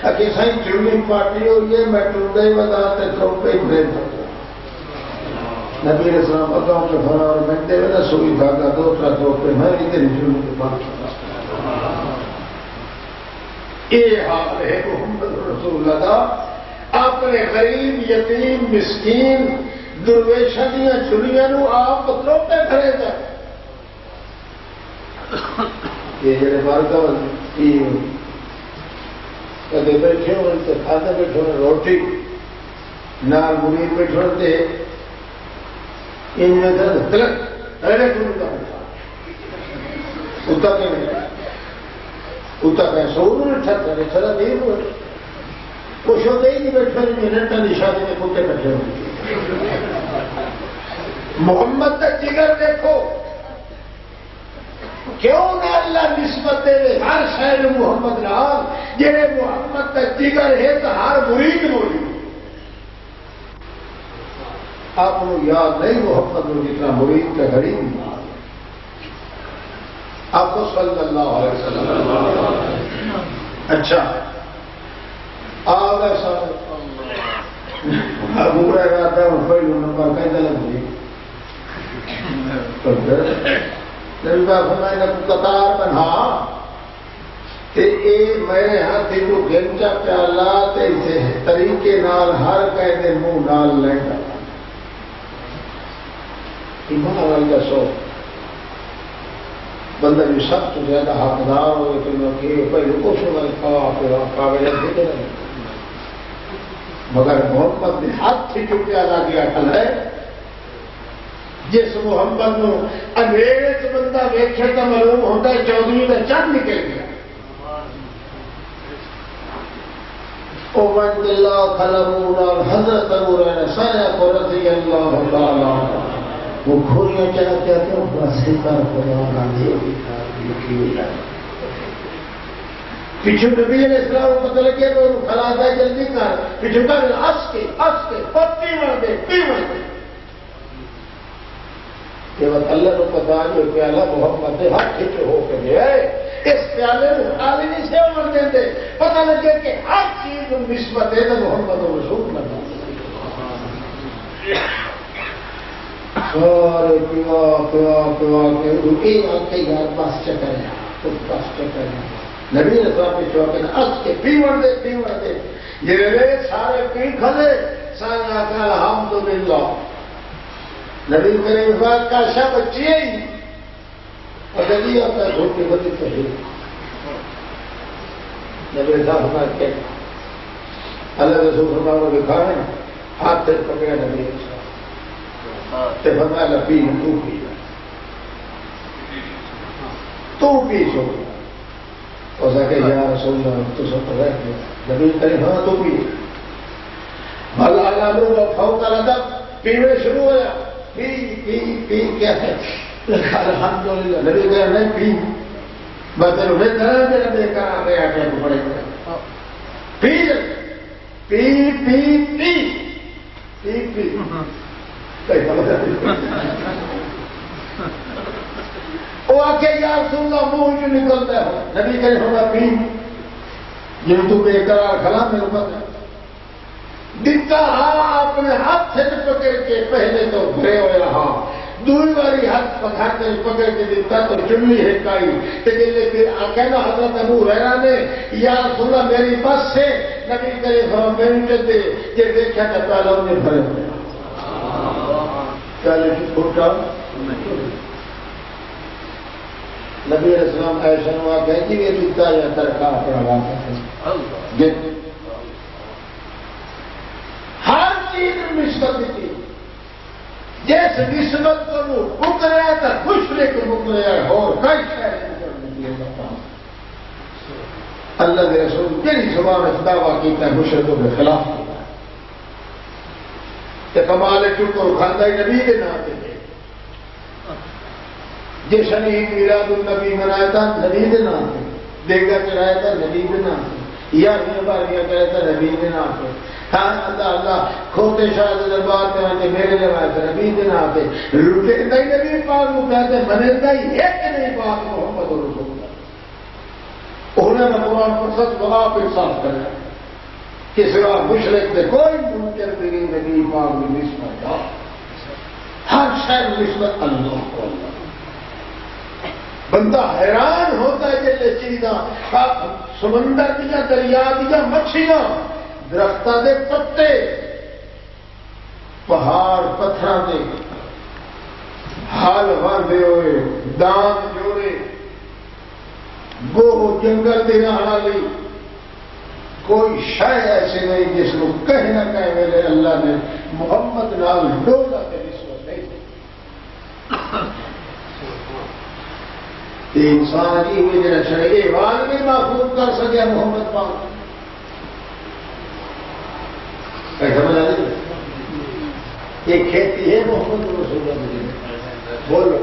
اکی سائیں چولی پارٹی ہوئی ہے میں ٹوڑے ہی بازار تے چوپے ہی بریڈ نبی علیہ السلام بتاؤں کے بھرا اور مٹے ہوئے نا سوئی بھاگا دوسرا چوپے میں ادھر چولی کے پاس یہ حال ہے محمد رسول اللہ اپنے غریب یتیم مسکین درویشاں دیا چڑیاں آپ تروپے کھڑے تھے یہ جڑے مارکا کدے بیٹھے ہوتے کھاتے بیٹھے ہونے روٹی نال مرید بیٹھے ہوتے ان میں تلک ارے اتا کہ سور نے ٹھکا رہے سر نہیں ہوئے کچھ ہوتے ہی نہیں بیٹھے منٹا کی شادی میں کتے بیٹھے ہوئے محمد کا جگر دیکھو کیوں نہ اللہ نسبت دے ہر شہر محمد نال جہے محمد کا جگر ہے تو ہر مرید بولی آپ کو یاد نہیں محمد کو جتنا مرید کا غریب آپ کو صلی اللہ علیہ وسلم اچھا آگا سب ابو رہتا ہے پہلو نمبر کہتے لگ گئی قطار بنا میرے ہاتھ کو گنچا پیالہ طریقے نال ہر کہتے منہ نال لینا ایمان والی کا سو بندہ بھی سب تو زیادہ حقدار ہوئے تو کہ پہلے کچھ کاغذ دے مگر محمد نے ہاتھ ہی چپ پیالہ کیا کھل ہے جس محمد نو اندھیرے چ بندہ ویکھے تو معلوم ہوتا ہے چودھری کا چند نکل گیا عمر اللہ خلمون حضرت ابو ہریرہ سایہ کو رضی اللہ تعالی وہ کھولیاں چلا کہتے ہیں بس کر قرآن آدھی لکھی ہوئی ہے پیچھے نبی علیہ السلام کو پتہ لگے تو کھلا ہے جلدی کر پیچھے کر ہنس کے پتی مر دے پی مر دے کہ وہ اللہ کو پتا جو پیالہ محمد سے ہاتھ کھچ ہو کے گیا ہے اس پیالے کو خالی نہیں سے عمر دیتے پتہ لگے کہ ہر چیز نسبت ہے تو محمد و رسول لگا سارے پیوا کے رکی آتے یار پاس چکر ہے خود پاس چکر ہے نبی اسلام کے چوکے اس کے پیور دے یہ سارے پی کھلے سارے آتا الحمدللہ نبی کریم بات کا شب بچی ہی اور جلدی آتا ہے گھوٹ کے بدی صحیح نبی صاحب ہمارے کیا اللہ رسول فرماؤں کے کھانے ہاتھ سے پکڑا نبی صاحب تے فرمایا لپی تو پی سو اور کہ یا رسول اللہ تو سب پر رہ گیا نبی کریم ہاں تو پی بھلا اللہ لوگ فوق الادب پینے شروع ہو جا پی کیا ہے الحمدللہ نبی کہا نہیں پی بس انہیں طرح میرا بے قرار گیا کیا تو پڑے گا پی پی پی پی پی پی وہ آ کے یا رسول اللہ منہ جو نکلتا ہے نبی کہے ہوگا پی جن تو بے قرار کھلا میرے پتہ دیتا ہاں اپنے ہاتھ سے پکڑ کے پہلے تو بھرے ہوئے رہا دوئی باری ہاتھ پکڑ کے دیتا تو چنی ہے کائی تجھے پھر کہنا حضرت ابو ہریرہ نے یا رسول اللہ میری بس سے نبی کریم میری چلتے یہ دیکھا کہ پہلے انہیں بھرے ہوئے کیا لیکن چھوٹا نبی علیہ السلام ایسا ہوا کہ یہ دیتا یا ترکا اپنا واقع ہے ہر چیز نسبت کی جس نسبت کو وہ بک رہا تھا دوسرے کو بک رہا ہے اور کئی شہر اللہ کے رسول تیری زبان اس دعویٰ کیتا ہے مشرکوں کے خلاف کیا کہ کمال چکر کھاتا ہی نبی کے نام دے جس شریف میلاد النبی منایا تھا نبی کے نام سے دیگا چڑھایا تھا نبی کے نام سے یا باریاں کہا تھا نبی کے نام سے اللہ کھوتے شاہ دربار میں آتے میرے لگائے تھے نبی کے نام سے لٹے نہیں نبی پاک کو کہتے بنتا ہی ہے کہ نہیں پاک محمد رسول اللہ انہوں نے قرآن پر سچ بغا پھر صاف کرا کہ سوا مشرک سے کوئی منکر بھی نبی پاک میں نسبت ہر شہر نسبت اللہ کو اللہ بندہ حیران ہوتا ہے جیسے چیزاں سمندر دیا دریا دیا مچھلیاں درختوں کے پتے پہاڑ پتھر دے حال وردے ہوئے دان جوڑے گوہ جنگل دے رہا لی کوئی شے ایسے نہیں جس کو کہیں نہ کہیں میرے اللہ نے محمد نال ڈولا کے نسبت نہیں دی انسان کی ہوئی جنہ شرعی وال بھی محفوظ کر سکیا محمد پاک سمجھ آ رہی یہ کھیتی ہے محمد رسول اللہ بولو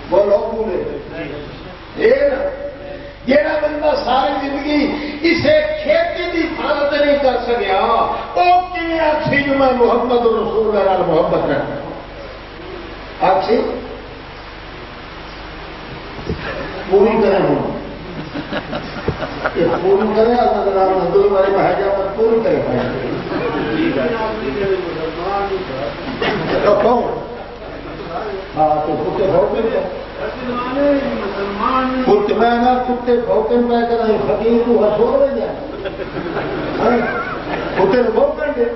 بولو پورے یہ بندہ ساری زندگی اسے کھیتی کی حالت نہیں کر سکیا وہ کیوں آخسی جو میں محمد رسول اللہ محبت رکھتا آخسی پوری کریں ہوں یہ پوری کریں اللہ تعالیٰ مندر والے میں جا پر پوری کریں پائیں ہاں تو کتے بھوکے کتے میں نہ کتے بھوکے میں کرا فقیر کو چھوڑ دے جائے کتے نے بھوکیں گے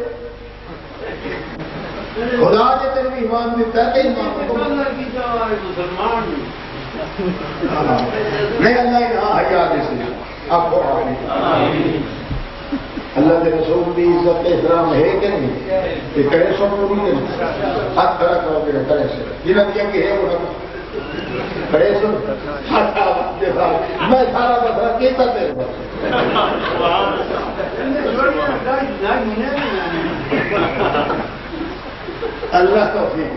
خدا نے تیرے ایمان دیتا ہے کہ ایمان مسلمان نہیں اللہ یہاں حیات سے آپ کو اللہ کے رسول کی عزت احترام ہے کہ نہیں یہ کرے سو پوری نہیں ہاتھ کھڑا کرو کہ کرے سے جنہوں نے کہ ہے وہ کرے سو میں سارا مسئلہ کیتا تیرے اللہ توفیق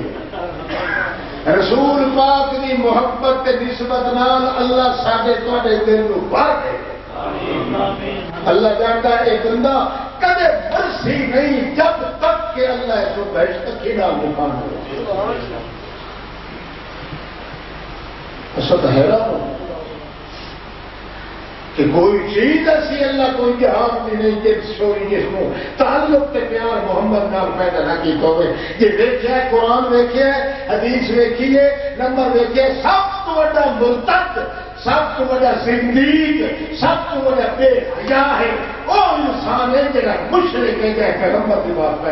رسول پاک کی محبت کے نسبت نال اللہ ساڈے تواڈے دل نو بھر دے اللہ جانتا ہے ایک بندہ کدے برسی نہیں جب تک کہ اللہ اس کو بہشت کھیڑا مکان ہو ایسا تو حیران ہو کہ کوئی چیز ایسی اللہ کوئی جہان بھی نہیں جس سوئی جس کو تعلق کے پیار محمد نال پیدا نہ کی ہوئے یہ دیکھا ہے قرآن دیکھے حدیث دیکھیے نمبر دیکھیے سب تو بڑا مرتد سب تو بڑا زندیق سب تو بڑا بے حیا ہے وہ انسان ہے جڑا مشرک ہے کہ پیغمبر کی بات پہ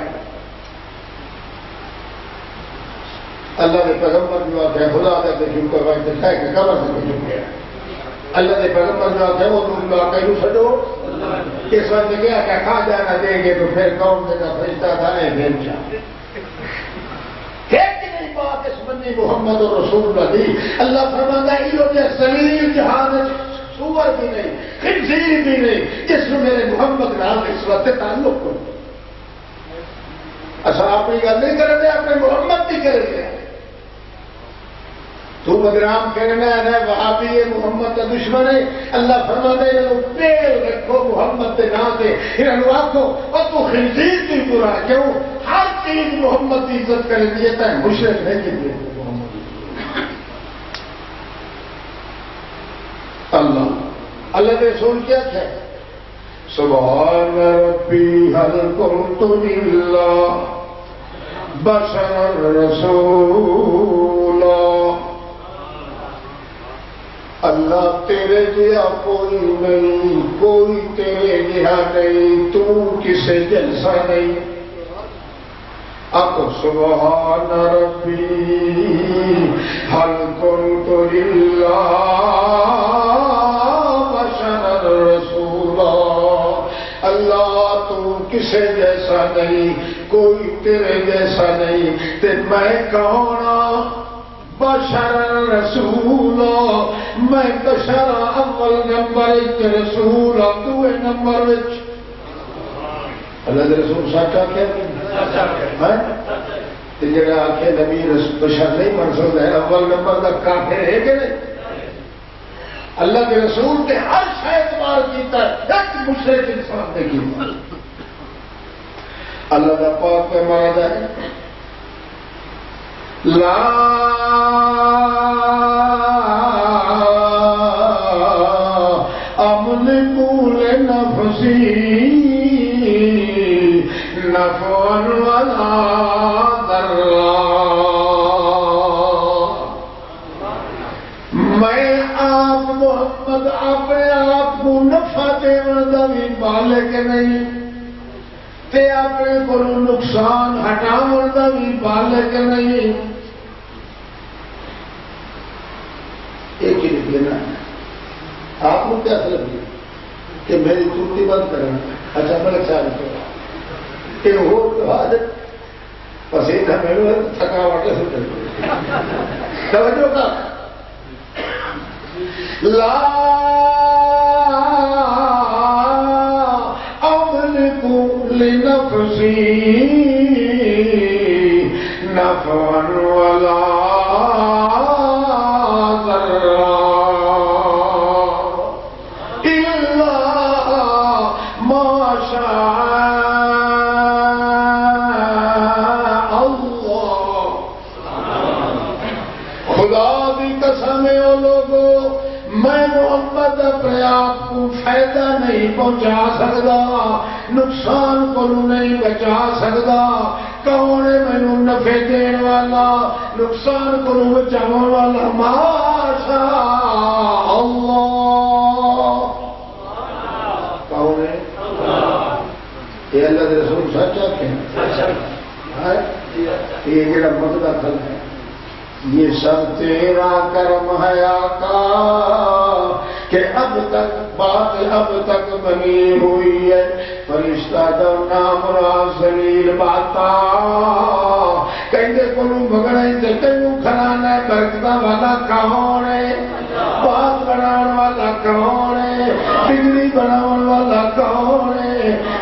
اللہ نے پیغمبر کی بات ہے خدا نے دیکھو کوئی بات ہے کہ قبر سے کوئی جھک گیا اللہ نے پیغمبر کی بات ہے وہ تم کا کہیں چھڈو اس وقت گیا کہ کھا جانا دیں گے تو پھر کون دے گا فرشتہ تھا اے بھیجا بات اس بندی محمد اور رسول اللہ دی اللہ فرماتا ہے یہ جو سلیل جہان سور بھی نہیں خنزیر بھی نہیں جس میں میرے محمد نام اس وقت تعلق کو اصل اپنی گل نہیں کریں گے اپنے محمد کی کریں گے تو بدنام کرنا ہے وہابی ہے محمد کا دشمن ہے اللہ فرماتا ہے انہوں پیل رکھو محمد کے نام سے انہوں آخو اور تو خنزیر کی برا کیوں ہر چیز محمد کی عزت کریں گے یہ تو مشرک نہیں کی اللہ اللہ کے رسول کیا ہے سبحان ربی هل كنت الا بشرا رسولا اللہ تیرے جہا کوئی نہیں کوئی تیرے جہا نہیں تو کسے جیسا نہیں اب سبحان ربی هل كنت الا بشرا رسولا اللہ تو کسے جیسا نہیں کوئی تیرے جیسا نہیں تے میں کون بشر رسول میں بشر اول نمبر رسول دوے نمبر اللہ کے رسول سچا کیا جڑا آخے نبی بشر نہیں بن سکتا ہے اول نمبر کا کافر ہے کہ نہیں اللہ کے رسول کے ہر شے اعتبار کیتا ہے ایک مشرک انسان نے کیتا اللہ کا پاک میں مانا ہے لا املک لنفسی نفعا ولا ضرا میں آپ محمد اپنے آپ کو نفع دینے کا بھی مالک نہیں تے اپنے کو نقصان ہٹاؤ دا بھی بالغ نہیں. ایک ہی لکھنا ہے. آپ کو کیا لگے کہ میری چوٹی بند کرنا. اچھا بڑے چار کہ وہ بعد پسینہ میرے تھکاوٹ توجہ کا لا املک لنفسی نفعا ولا ضرا الا ما شاء اللہ. خدا دی قسم ہے او لوگوں، میں محمد اپنے آپ کو فائدہ نہیں پہنچا سکتا، نقصان کو نہیں بچا سکتا. کون ہے مینوں نفع دین والا، نقصان کو بچاؤ والا؟ ماشاء اللہ. کون ہے؟ یہ اللہ کے رسول سچ آتے ہیں. یہ جڑا مقدہ کھل ہے یہ سب تیرا کرم ہے آقا کہ اب تک بات اب تک بنی ہوئی ہے. فرشتہ جو نام را زلیل باتا کہیں کو بگڑیں تے تینوں کھلانا ہے. برکتہ والا کون ہے؟ بات بناؤ والا کون ہے؟ بجلی بناؤ والا کون ہے؟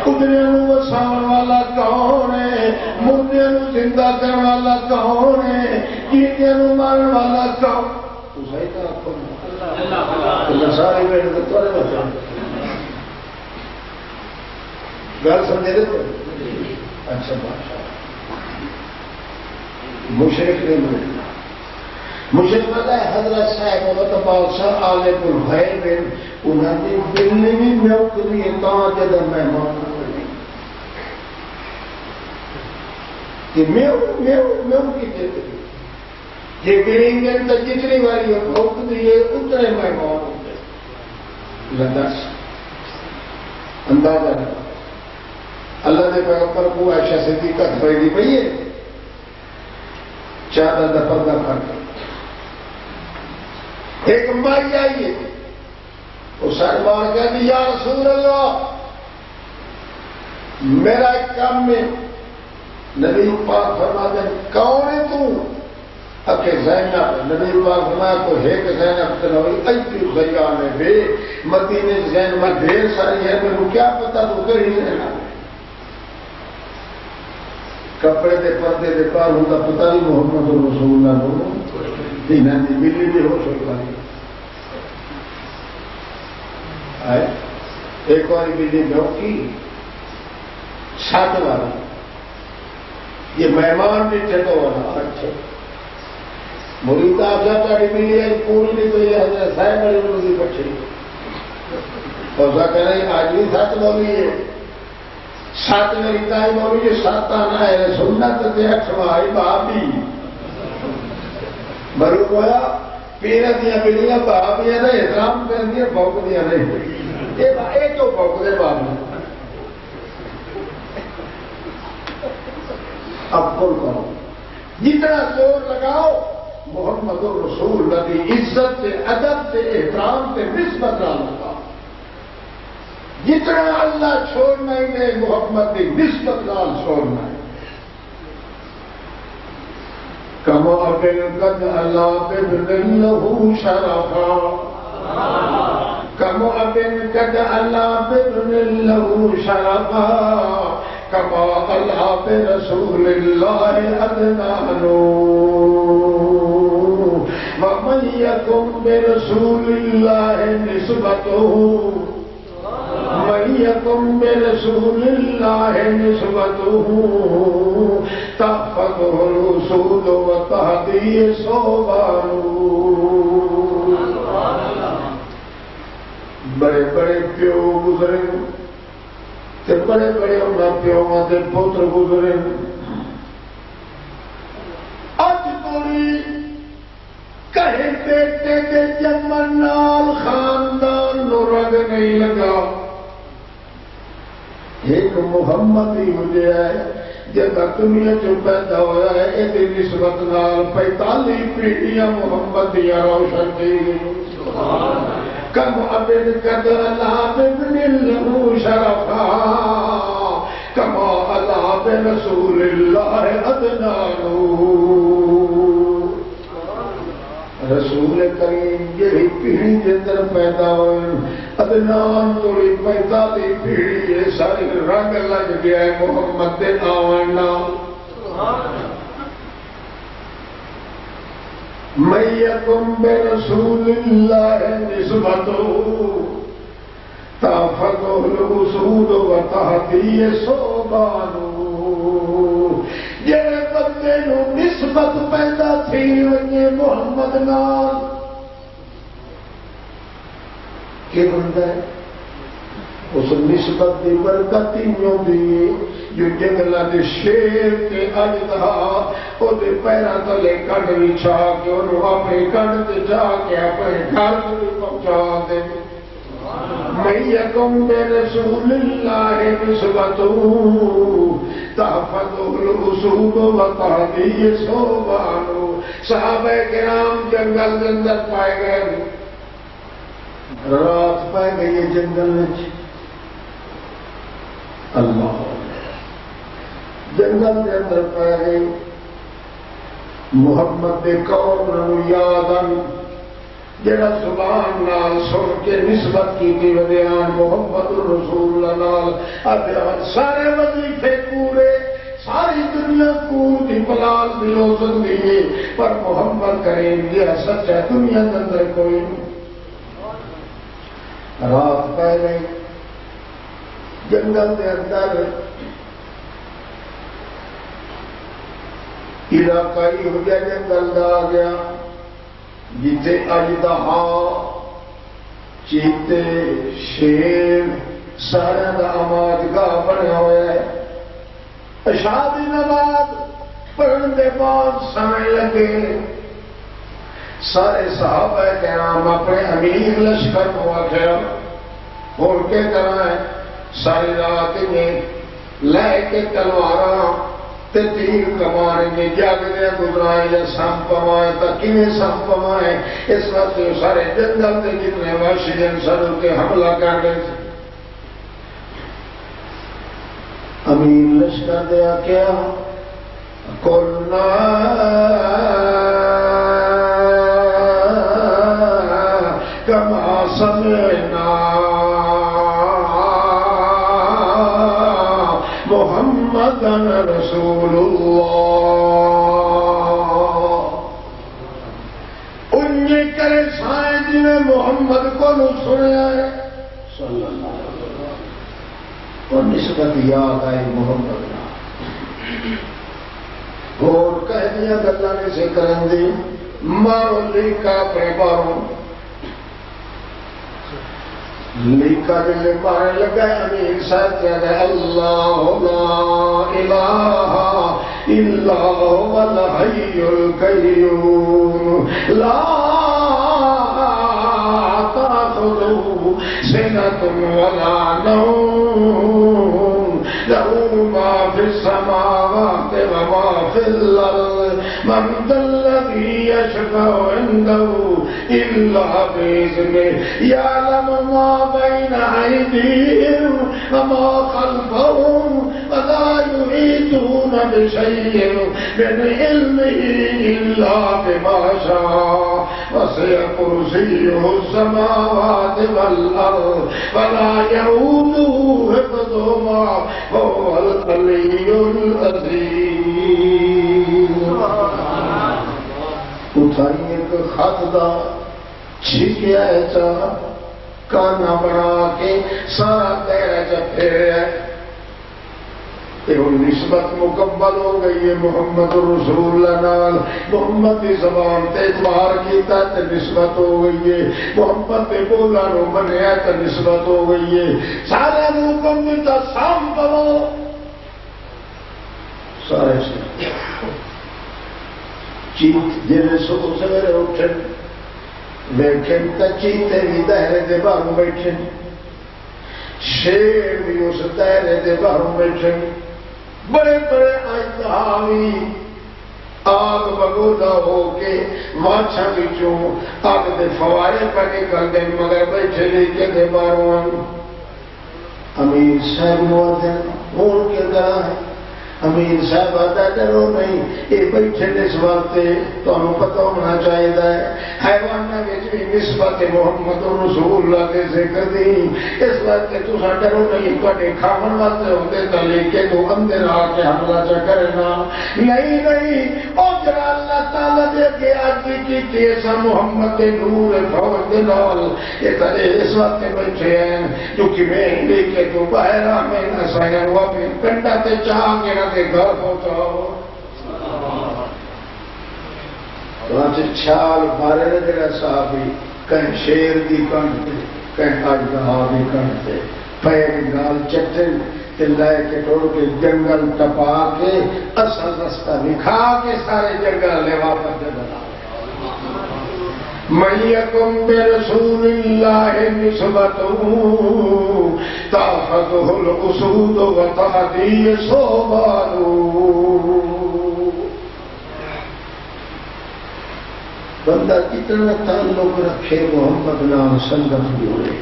قدریاں نو وساؤ والا کون ہے؟ مردیاں نو زندہ کرنے والا کون ہے؟ جیتیاں نو مارن والا کون؟ تو صحیح طرح کون اللہ سارے بیٹھ کے تورے بچے گل سمجھے دے تو اچھا بادشاہ مشرک نہیں ملتا. مشرک پتا ہے حضرت صاحب محمد بادشاہ عالم الغیب انہوں نے دلی بھی نوکری تا جب مہمان کہ میو میو میو کی دیتے یہ گریں گے تو جتنی باری بھوک دیے اتنے مہمان ہوتے لدس اندازہ نہیں. اللہ نے پیغمبر کو عائشہ صدیقہ خریدی پئی ہے چادر کا پردہ کر کے. ایک مائی آئیے وہ سر مار کے دی یا رسول اللہ میرا ایک کام میں. نبی پاک فرماتے ہیں کون ہے تو؟ اکے زینب. نبی پاک فرمایا کو ایک زینب تنوی ایتی خیانے بے مدینے زینب ڈھیر ساری ہے میرے کیا پتا تو کہیں زینب کپڑے دے پردے دے پار ہوتا پتہ نہیں محمد رسول اللہ کو انہوں نے ملی بھی ہو سکتا نہیں. ایک باری ملی ڈوکی چھت والا یہ مہمان بھی ٹھنڈو والا اچھا مرید آپ جب تاری ملی ہے پوری نہیں تو یہ حضرت صاحب والی مرضی بچے اور کہہ رہے ہیں آج بھی ساتھ بولی ہے سات میری تائی بولی یہ سات آنا ہے سنت تے اٹھوائی بابی مرو گویا پیرہ دیا بلیاں بابیاں نے احترام کر دیا بھوک دیا نہیں. یہ تو بھوک دے بابی اب کل کرو جتنا زور لگاؤ محمد الرسول نبی عزت سے ادب سے احترام سے نسبت نہ لگاؤ. جتنا اللہ چھوڑنا ہی نہیں محمد کی نسبت نال چھوڑنا ہے. کما بن قد اللہ بن له شرفا کما بن قد اللہ بن له شرفا کما اللہ برسول اللہ ادنان ومن یکن برسول اللہ نسبته من یکن برسول اللہ نسبته تحفظه الرسول وتهديه صوبان. بڑے بڑے پیو گزرے تے بڑے بڑے انہاں پیواں دے پتر گزرے. اج توڑی کہیں بیٹے کے جمن نال خاندان نو رنگ نہیں لگا. ایک ایک محمد ہی مجھے ہے جب دنیا چ پیدا ہوا ہے یہ نسبت نال 45 پیڑھیاں محمد دیا روشن کی کم ابن قدر اللہ بن له شرفا کما اللہ برسول اللہ ادنانو رسول کریم یہی پیڑھی کے اندر پیدا ہوئے ادنان توڑی 45 پیڑھی یہ ساری رنگ لگ گیا ہے محمد دے آوان نام من یکم برسول اللہ نسبتو تافضو الاسود و تحتی صوبانو جڑے بندے نو نسبت پیدا تھی ونجے محمد نال کہ بندہ ہے اس نسبت دی برکت ہی دی جو جنگلہ دے شیر کے اجدہا او دے پیرا تلے کڈ وچھا کے انہوں اپنے کڈ تے جا کے اپنے گھر بھی پہنچا دے من یکم برسول اللہ نسبتو تحفظ الاسود و تحتی صوبانو صحابہ کرام جنگل کے اندر پائے گئے رات پائے گئے جنگل میں اللہ جنگل کے اندر پائے گئے محمد دے قوم نو یادن جڑا زبان نال سن کے نسبت کی تھی ودیان محمد رسول اللہ نال ادیان سارے وظیفے پورے ساری دنیا پور کی پلال بھی ہو سکتی ہے پر محمد کریم یہ سچ ہے دنیا کے اندر کوئی نہیں رات پہ گئی جنگل کے اندر علاقائی ہو گیا جنگل آ گیا جتے اجدہا چیتے شیر سارے دا آمادگاہ بنیا ہوا ہے عشاء دی نماز پڑھن دے بعد سمے لگے سارے صحابہ کرام اپنے امیر لشکر کو آخیا اور کے طرح ہے ساری رات میں لے کے تلواراں تے تیر کمانے میں جاگنے گزرائے یا سام پمائے تا کیویں سام پمائے اس وقت سارے جنگل کے جتنے وحشی انسان کے حملہ کر رہے تھے امیر لشکر دیا کیا قلنا کما سمعنا محمدن رسول اللہ انہیں کرے سائیں جنہیں محمد کو نو سنیا ہے صلی اللہ علیہ وسلم اور نسبت یاد آئی محمد اور کہہ دیا گلا نے سے کرن دی مارو لیکا اپنے باروں لیکا دل مارے لگا امیر صاحب کہہ گئے اللہ لا الہ الا هو الحی القیوم لا تأخذه سنة ولا نوم له ما في السماوات وما في الأرض من ذا الذي يشفع عنده إلا بإذنه يعلم ما بين أيديهم وما خلفهم ولا يحيطون بشيء من علمه إلا بما شاء وسع كرسيه السماوات والأرض ولا يئوده حفظهما وهو العلي العظيم اٹھائیے کہ خط دا چھکیا ہے چاہ کانا بنا کے سارا تیرہ جب پھر ہے نسبت مکمل ہو گئی ہے محمد رسول اللہ نال محمد کی زبان تے اعتبار کیتا تے نسبت ہو گئی ہے محمد کے بولا نو منیا تے نسبت ہو گئی ہے سارے مکمل تا سام پلو سارے سے چیت جنہیں صبح سویرے اٹھن لیکن تا چیتے بھی دہرے دے باہر بیٹھن شیر بھی اس دائرے دے باہر بیٹھے بڑے بڑے انتہاوی آگ بگودا ہو کے ماچھا بچوں آگ دے فوارے پر نکل دے مگر بیٹھے لے کے دے باروان امیر صاحب موازن مول کے درہ ہے امیر صاحب آتا ڈرو نہیں یہ بیٹھے اس وقت تو ہمیں پتہ ہونا چاہیے حیوانہ بھی نسبت محمد رسول اللہ کے ذکر دی اس وقت تو ڈرو نہیں پڑے کھاون واسطے ہوتے تو لے کے تو اندر آ کے حملہ چا کرنا نہیں او جرا اللہ تعالیٰ دے کے آج کی ایسا محمد نور فوج دلال یہ ترے اس وقت بیٹھے ہیں جو کہ میں لے کے تو باہر میں نہ سائن ہوا پھر پنڈا تے چاہ کے نہ دے گھر پہنچاؤ چھال مارے نے جگہ صحابی کہیں شیر دی کنٹے کہیں اجدہا دی کنٹے پیر گال چٹن لائے کے ٹوڑ کے جنگل ٹپا کے اصل رستہ دکھا کے سارے جنگل لے واپس جنگل من یکم برسول اللہ نسبتہ تاخذہ الاسود و تحدی صوبانو بندہ اتنا تعلق رکھے محمد نام سنگت بھی ہوئے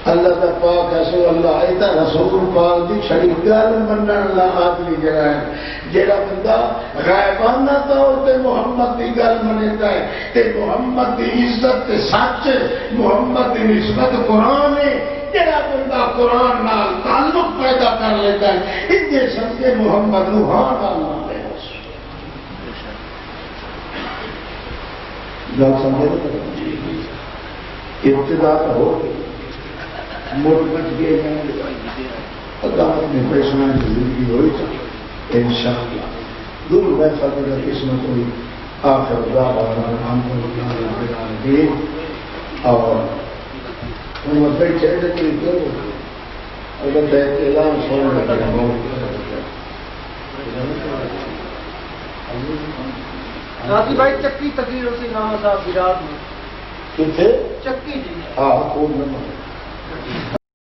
اللہ دا پاک ایسو اللہ ایتا رسول پاک دی چھڑی گل منن اللہ آدمی جڑا ہے جڑا بندہ غائبانہ طور تے محمد دی گل منتا ہے تے محمد دی عزت تے سچ محمد دی نسبت قرآن ہے جڑا بندہ قرآن نال تعلق پیدا کر لیتا ہے ان کے سمجھے محمد روحان اللہ ہے گل سمجھے ابتدا ہو موڑ بچ گئے اللہ نے پیشنا زندگی ہوئی تھا انشاءاللہ دور بیٹھا میرا قسمت ہوئی آخر دعوانا الحمدللہ رب العالمین اور ہم بیٹھے لیکن کیوں اگر اعلان سننے لگا راضی بھائی چکی تقریر سے نام صاحب برات میں کتنے چکی جی ہاں کون نمبر